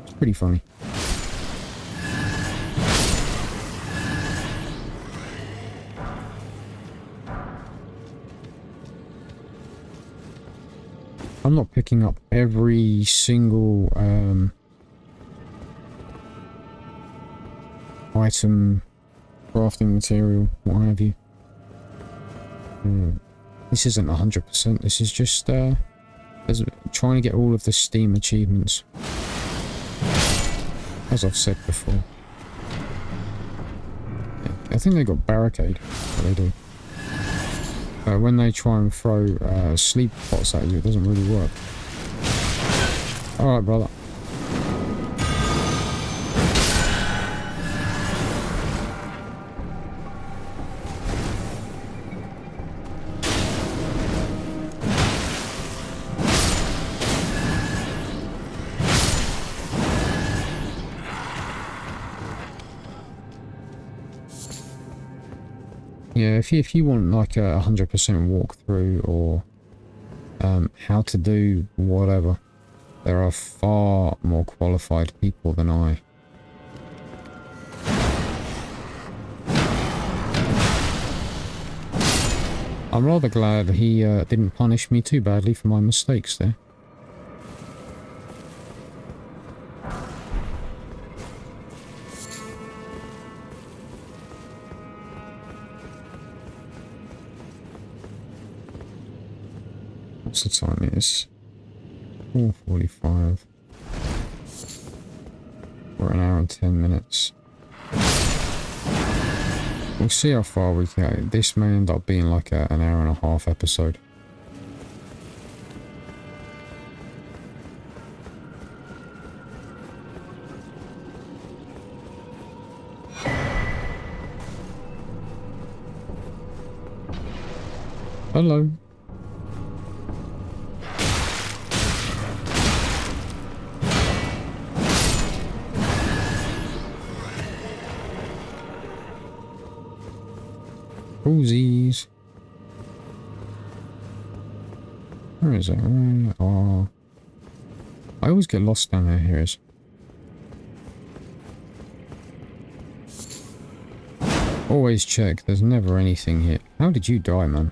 It's pretty funny. I'm not picking up every single item, crafting material, what have you. This isn't 100%, this is just trying to get all of the Steam achievements. As I've said before. Yeah, I think they got barricade, what they do. When they try and throw sleep pots at you, it doesn't really work. Alright, brother. Yeah, if you want like a 100% walkthrough or how to do whatever, there are far more qualified people than I. I'm rather glad he didn't punish me too badly for my mistakes there. What's the time it is? 4:45. We're an hour and 10 minutes. We'll see how far we can go. This may end up being like an hour and a half episode. Hello. Cozies. Where is it? Oh. I always get lost down there. Here it is. Always check. There's never anything here. How did you die, man?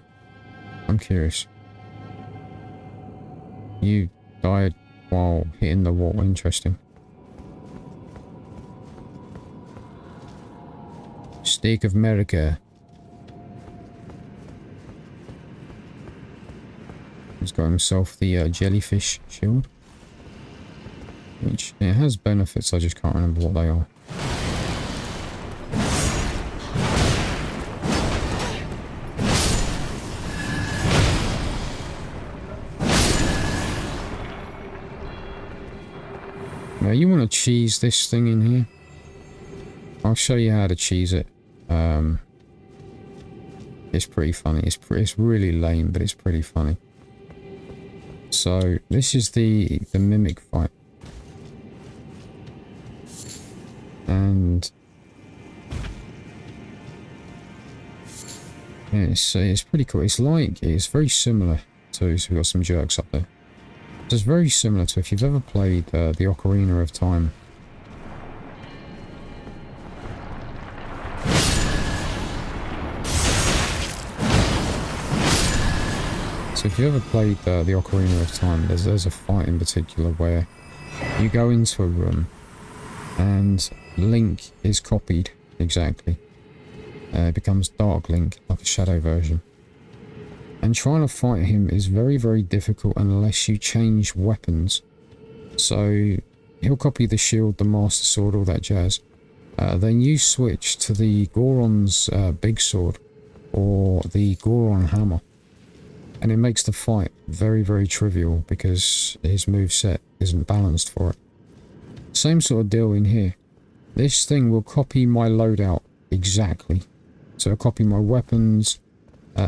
I'm curious. You died while hitting the wall. Interesting. Steak of America. He's got himself the jellyfish shield. Which, it has benefits, I just can't remember what they are. Now you want to cheese this thing in here? I'll show you how to cheese it. It's pretty funny. It's really lame, but it's pretty funny. So this is the mimic fight, and yeah, it's pretty cool. It's very similar to too, so we've got some jerks up there. So it's very similar to if you've ever played the Ocarina of Time. So if you ever played the Ocarina of Time, there's a fight in particular where you go into a room and Link is copied exactly. It becomes Dark Link, like a shadow version. And trying to fight him is very, very difficult unless you change weapons. So he'll copy the shield, the Master Sword, all that jazz. Then you switch to the Goron's big sword or the Goron hammer. And it makes the fight very, very trivial because his moveset isn't balanced for it. Same sort of deal in here. This thing will copy my loadout exactly. So it'll copy my weapons,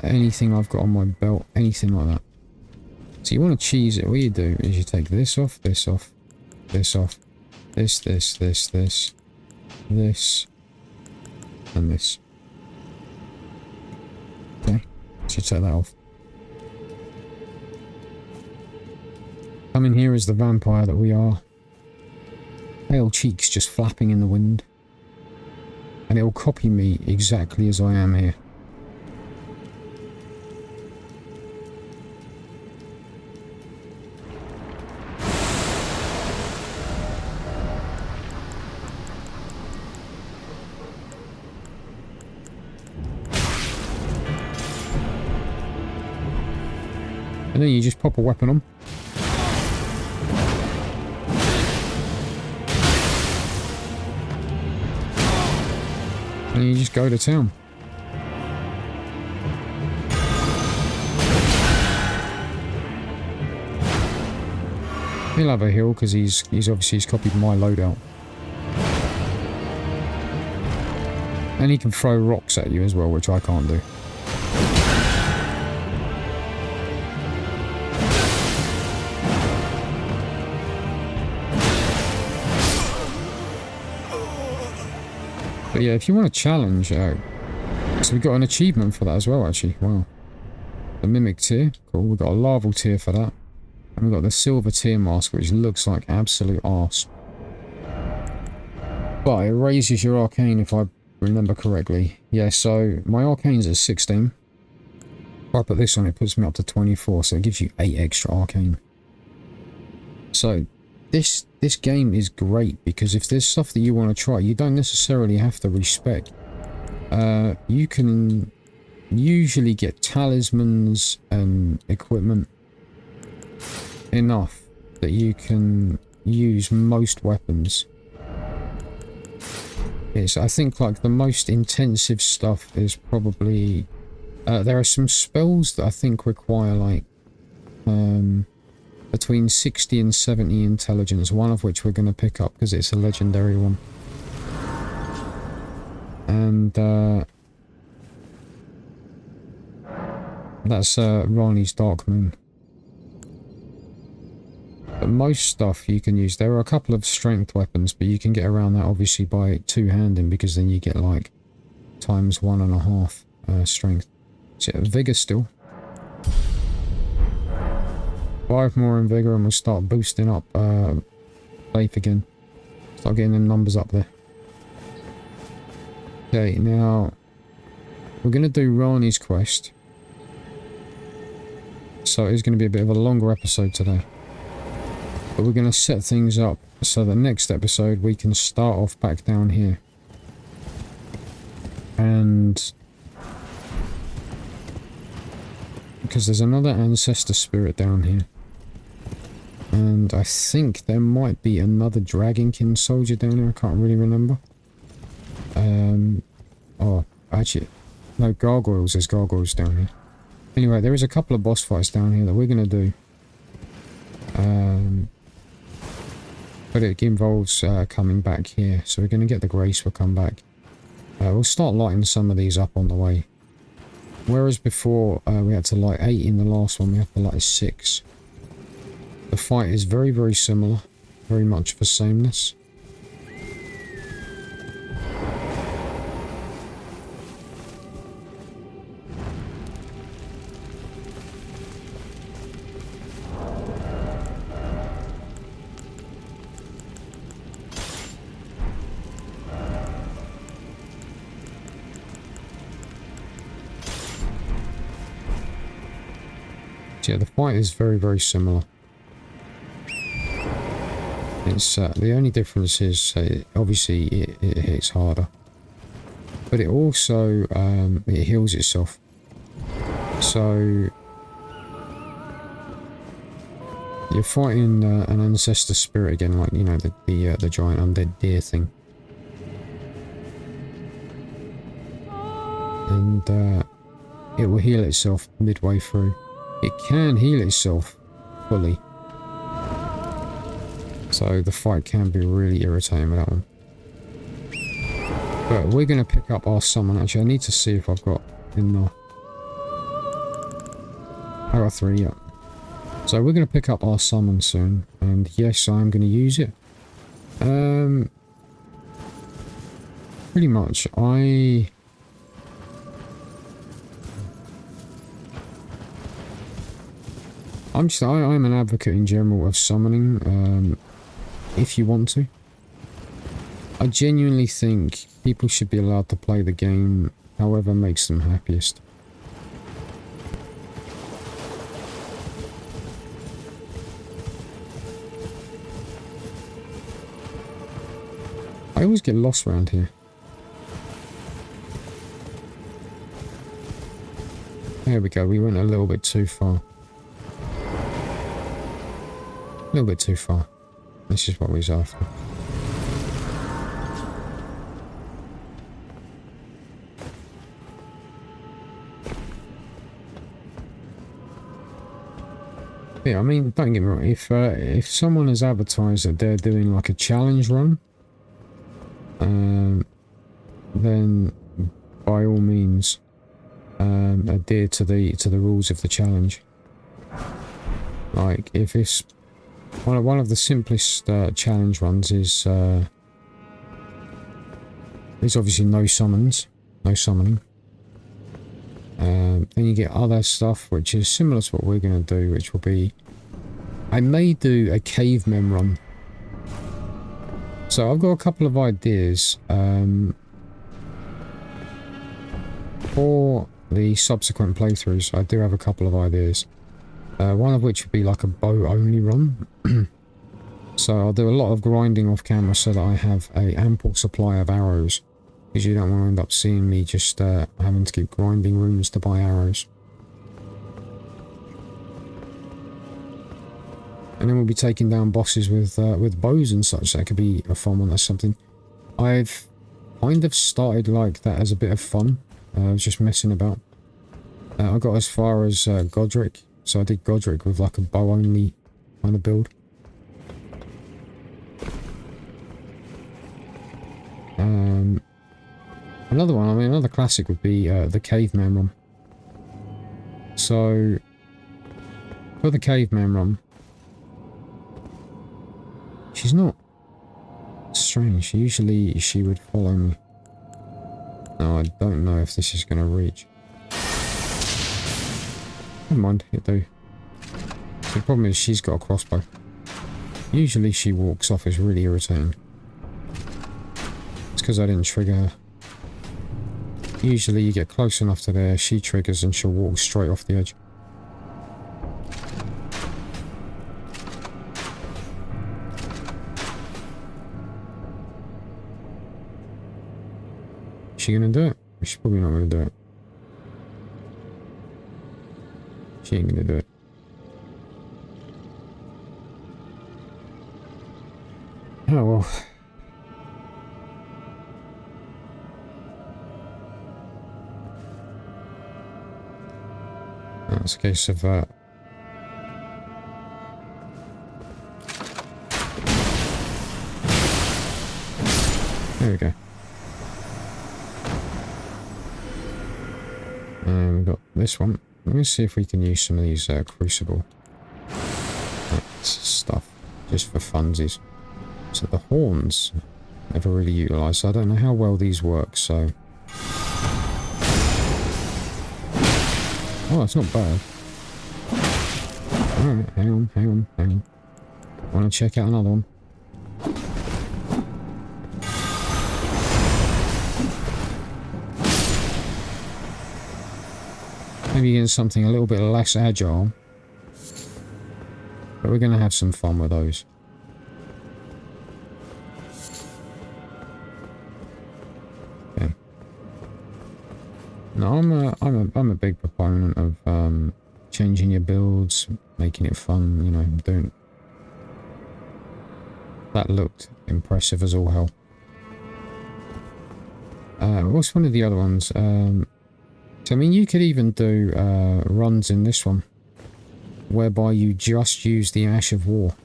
anything I've got on my belt, anything like that. So you want to cheese it. What you do is you take this off, this off, this off, this, and this. Okay, so you take that off. Coming here is the vampire that we are. Pale cheeks just flapping in the wind. And it will copy me exactly as I am here. And then you just pop a weapon on. And you just go to town. He'll have a heal because he's obviously copied my loadout. And he can throw rocks at you as well, which I can't do. But yeah, if you want to challenge, so we got an achievement for that as well, actually. Wow. The Mimic tier, cool. We've got a Larval tier for that. And we've got the Silver tier mask, which looks like absolute arse. But it raises your arcane, if I remember correctly. Yeah, so my arcane's at 16. If I put this on, it puts me up to 24, so it gives you 8 extra arcane. So this game is great because if there's stuff that you want to try, you don't necessarily have to respec. You can usually get talismans and equipment enough that you can use most weapons. Yes, I think like the most intensive stuff is probably there are some spells that I think require like between 60 and 70 intelligence, one of which we're going to pick up because it's a legendary one. And that's Ranni's Dark Moon. But most stuff you can use. There are a couple of strength weapons, but you can get around that obviously by two-handing because then you get like times 1.5 strength. So vigor still. 5 more in vigor and we'll start boosting up faith again. Start getting them numbers up there. Okay, now we're going to do Ranni's quest. So it's going to be a bit of a longer episode today. But we're going to set things up so the next episode we can start off back down here. And because there's another ancestor spirit down here. And I think there might be another Dragonkin soldier down here. I can't really remember. Oh, actually, no, gargoyles. There's gargoyles down here. Anyway, there is a couple of boss fights down here that we're going to do. But it involves coming back here. So we're going to get the grace, we'll come back. We'll start lighting some of these up on the way. Whereas before we had to light 8 in the last one, we have to light 6. The fight is very, very similar. Very much of a sameness. So yeah, the fight is very, very similar. It's the only difference is obviously it hits harder, but it also it heals itself. So you're fighting an ancestor spirit again, like, you know, the giant undead deer thing, and it will heal itself midway through. It can heal itself fully. So the fight can be really irritating with that one. But we're going to pick up our summon. Actually, I need to see if I've got enough. I got 3, yeah. So we're going to pick up our summon soon. And yes, I'm going to use it. Pretty much, I'm an advocate in general of summoning. If you want to. I genuinely think people should be allowed to play the game however makes them happiest. I always get lost around here. There we go, we went a little bit too far. A little bit too far. This is what we was after. Yeah, I mean, don't get me wrong. If someone has advertised that they're doing like a challenge run, then by all means, adhere to the rules of the challenge. Like, if it's one of the simplest challenge runs is obviously no summons, no summoning. Then you get other stuff which is similar to what we're going to do, which will be, I may do a caveman run. So I've got a couple of ideas for the subsequent playthroughs. I do have a couple of ideas. One of which would be like a bow only run. So I'll do a lot of grinding off camera so that I have a ample supply of arrows. Because you don't want to end up seeing me just having to keep grinding runes to buy arrows. And then we'll be taking down bosses with bows and such. That could be a fun one. That's something I've kind of started like that as a bit of fun. I was just messing about. I got as far as Godric. So I did Godric with like a bow only kind of build. Another one, I mean, another classic would be the caveman run. So for the caveman run, she's not strange. Usually she would follow me. No, I don't know if this is going to reach. Never mind, it do. The problem is she's got a crossbow. Usually she walks off, is really irritating. It's because I didn't trigger her. Usually you get close enough to there, she triggers and she'll walk straight off the edge. Is she gonna do it? She's probably not gonna do it. She ain't gonna do it. Oh well. That's a case of there we go. And we've got this one. Let me see if we can use some of these crucible stuff just for funsies. So the horns never really utilised. So I don't know how well these work. So oh, that's not bad. Alright, hang on. I want to check out another one. Maybe getting something a little bit less agile, But we're going to have some fun with those. Okay. No, I'm a big proponent of changing your builds, making it fun, you know, doing... That looked impressive as all hell. What's one of the other ones? So, I mean, you could even do runs in this one, whereby you just use the Ash of War.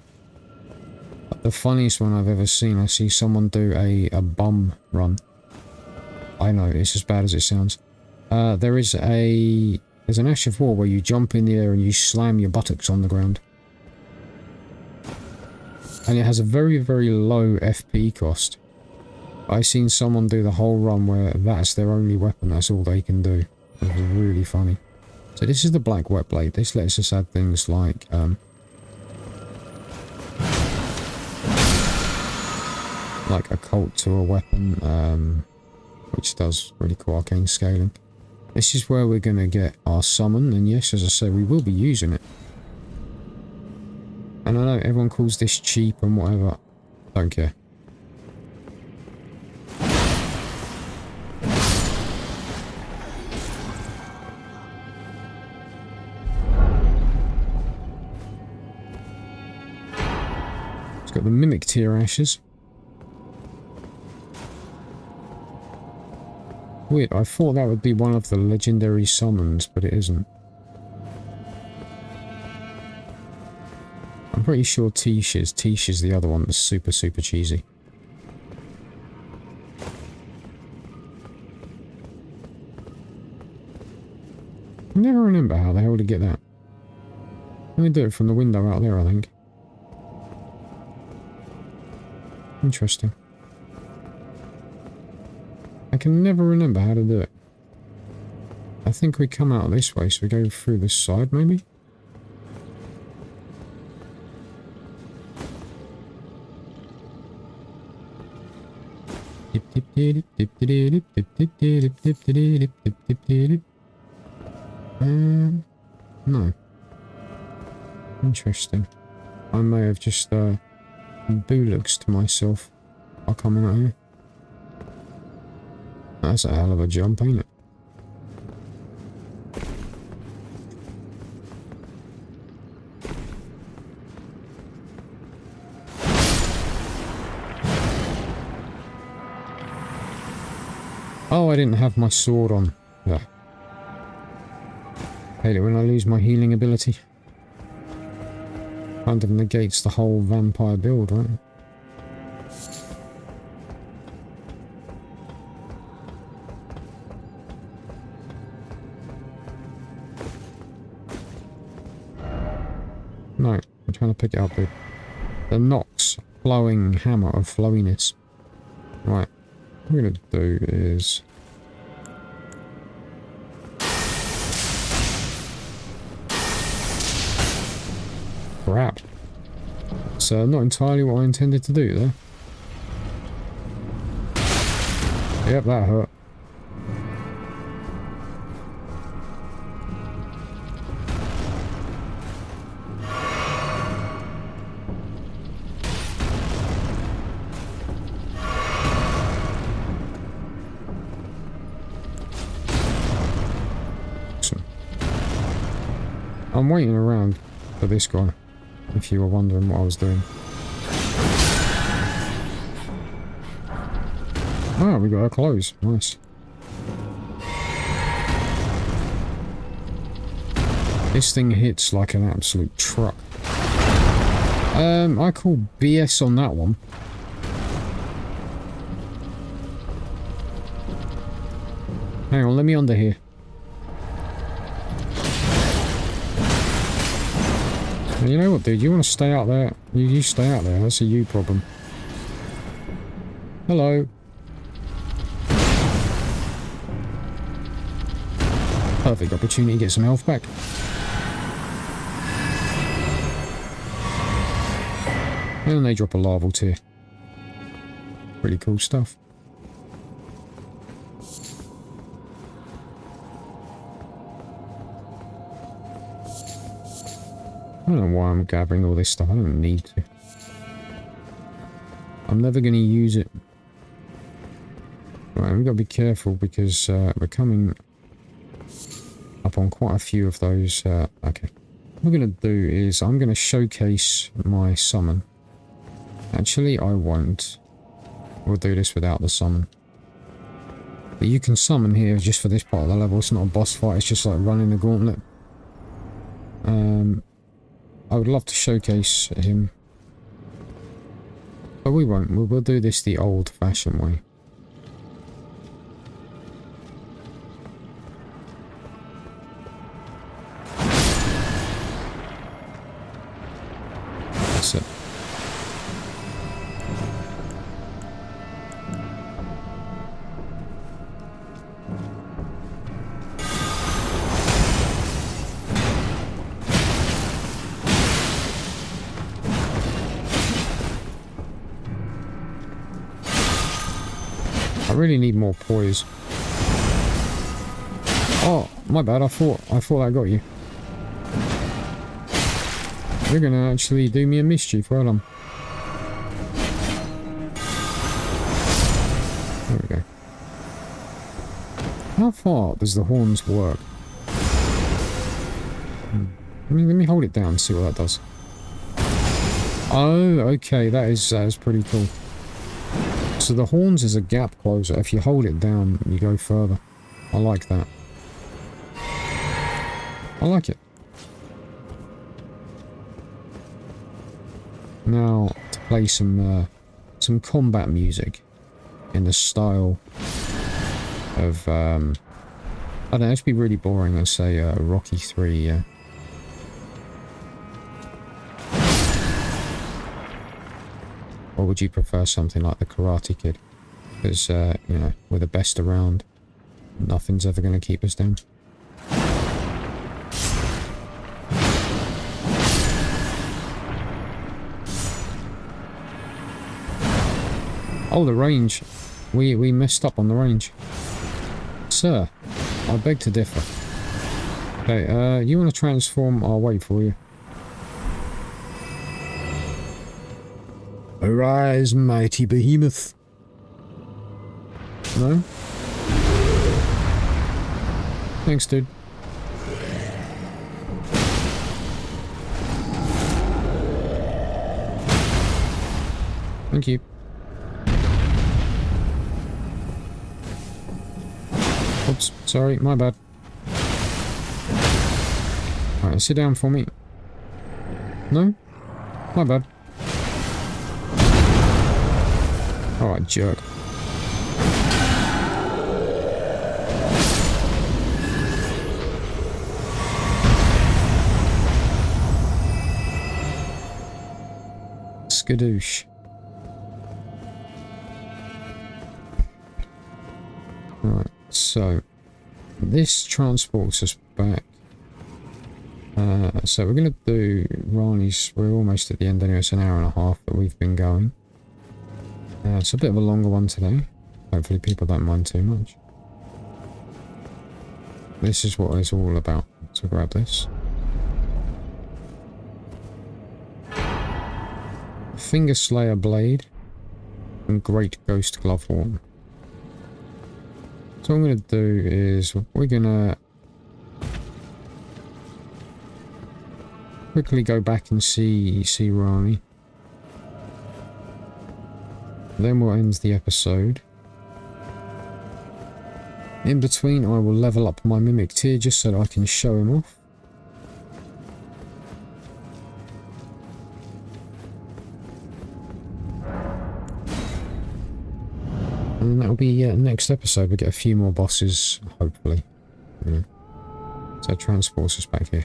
The funniest one I've ever seen, I see someone do a bum run. I know, it's as bad as it sounds. There's an Ash of War where you jump in the air and you slam your buttocks on the ground. And it has a very, very low FP cost. I've seen someone do the whole run where that's their only weapon, that's all they can do. It was really funny. So this is the Black Wet Blade. This lets us add things like occult to a weapon, which does really cool arcane scaling. This is where we're going to get our summon, and yes, as I said, we will be using it. And I know everyone calls this cheap and whatever. Don't care. It's got the Mimic Tear Ashes. Weird, I thought that would be one of the legendary summons, but it isn't. I'm pretty sure Tish is. Tish is the other one that's super, super cheesy. I never remember how the hell to get that. Let me do it from the window out there, I think. Interesting. I can never remember how to do it. I think we come out this way, so we go through this side, maybe? No. Interesting. I may have just boolocks to myself by coming out here. That's a hell of a jump, ain't it? Oh, I didn't have my sword on. Yeah. Hate it when I lose my healing ability. Kind of negates the whole vampire build, right? No, I'm trying to pick it up with the Nox flowing hammer of flowiness. Right, what we're going to do is... Crap. It's not entirely what I intended to do there. Yep, that hurt. I'm waiting around for this guy, if you were wondering what I was doing. Ah, we got our clothes. Nice. This thing hits like an absolute truck. I call BS on that one. Hang on, let me under here. You know what, dude? You want to stay out there? You stay out there. That's a you problem. Hello. Perfect opportunity to get some health back. And they drop a larval tear. Pretty cool stuff. I don't know why I'm gathering all this stuff. I don't need to. I'm never going to use it. Right, we've got to be careful because we're coming up on quite a few of those. Okay. What I'm going to do is I'm going to showcase my summon. Actually, I won't. We'll do this without the summon. But you can summon here just for this part of the level. It's not a boss fight. It's just like running the gauntlet. I would love to showcase him. But we won't. We'll do this the old-fashioned way. That's it. I really need more poise. Oh, my bad. I thought I got you. You're gonna actually do me a mischief. Well done. There we go. How far does the horns work? Let me hold it down and see what that does. Oh, okay. That is pretty cool. So the horns is a gap closer. If you hold it down, you go further. I like that. I like it. Now to play some combat music in the style of I don't know. It'd be really boring. I'd say Rocky 3. Yeah. Or would you prefer something like the Karate Kid? Because, you know, we're the best around. Nothing's ever going to keep us down. Oh, the range. We messed up on the range. Sir, I beg to differ. Okay, you want to transform? I'll wait for you. Arise, mighty behemoth. No? Thanks, dude. Thank you. Oops, sorry, my bad. Alright, sit down for me. No? My bad. Alright, jerk. Skadoosh. Right, so this transports us back. So we're going to do Ranni's. We're almost at the end anyway. It's an hour and a half that we've been going. It's a bit of a longer one today. Hopefully people don't mind too much. This is what it's all about. So grab this. Finger Slayer Blade and Great Ghost Glove Horn. So what I'm going to do is we're going to quickly go back and see Ranni. Then we'll end the episode. In between, I will level up my Mimic tier just so that I can show him off. And that'll be next episode. We'll get a few more bosses, hopefully. Yeah. So that transports us back here.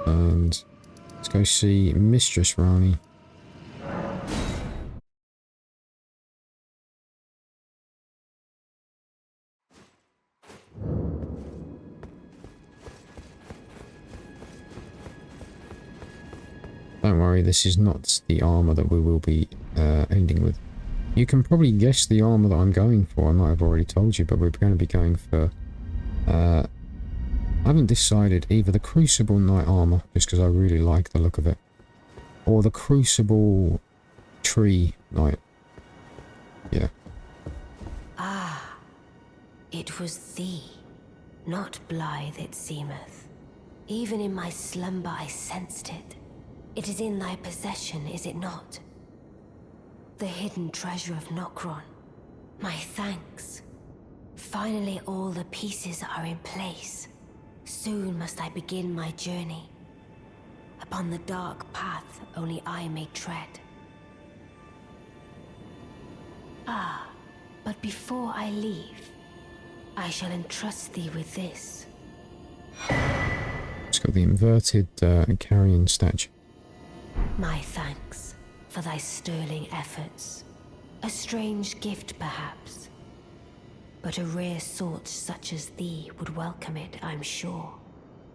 And let's go see Mistress Ranni. Don't worry, this is not the armour that we will be ending with. You can probably guess the armour that I'm going for. I might have already told you, but we're going to be going for I haven't decided either the Crucible Knight armor, just because I really like the look of it, or the Crucible Tree Knight. Yeah. Ah, it was thee, not blithe it seemeth. Even in my slumber I sensed it. It is in thy possession, is it not? The hidden treasure of Nokron. My thanks. Finally all the pieces are in place. Soon must I begin my journey. Upon the dark path only I may tread. Ah, but before I leave, I shall entrust thee with this. It's got the inverted carrion statue. My thanks for thy sterling efforts. A strange gift, perhaps. But a rare sort such as thee would welcome it, I'm sure.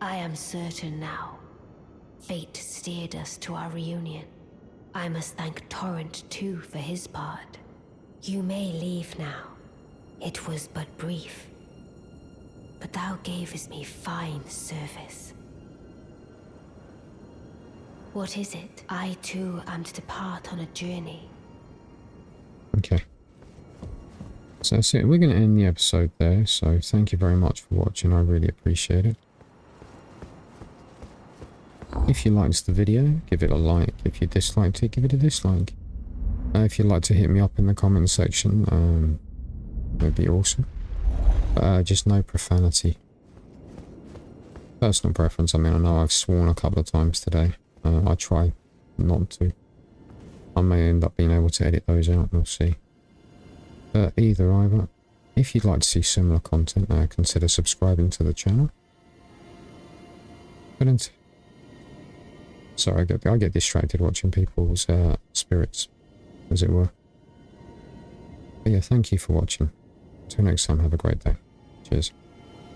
I am certain now. Fate steered us to our reunion. I must thank Torrent too for his part. You may leave now. It was but brief. But thou gavest me fine service. What is it? I too am to depart on a journey. Okay. So that's it. We're going to end the episode there. So thank you very much for watching. I really appreciate it. If you liked the video, give it a like. If you disliked it, give it a dislike. If you'd like to hit me up in the comment section, that'd be awesome. Just no profanity. Personal preference. I mean, I know I've sworn a couple of times today. I try not to. I may end up being able to edit those out. We'll see. Either. If you'd like to see similar content, consider subscribing to the channel. But sorry, I get distracted watching people's spirits, as it were. But yeah, thank you for watching. Until next time, have a great day. Cheers.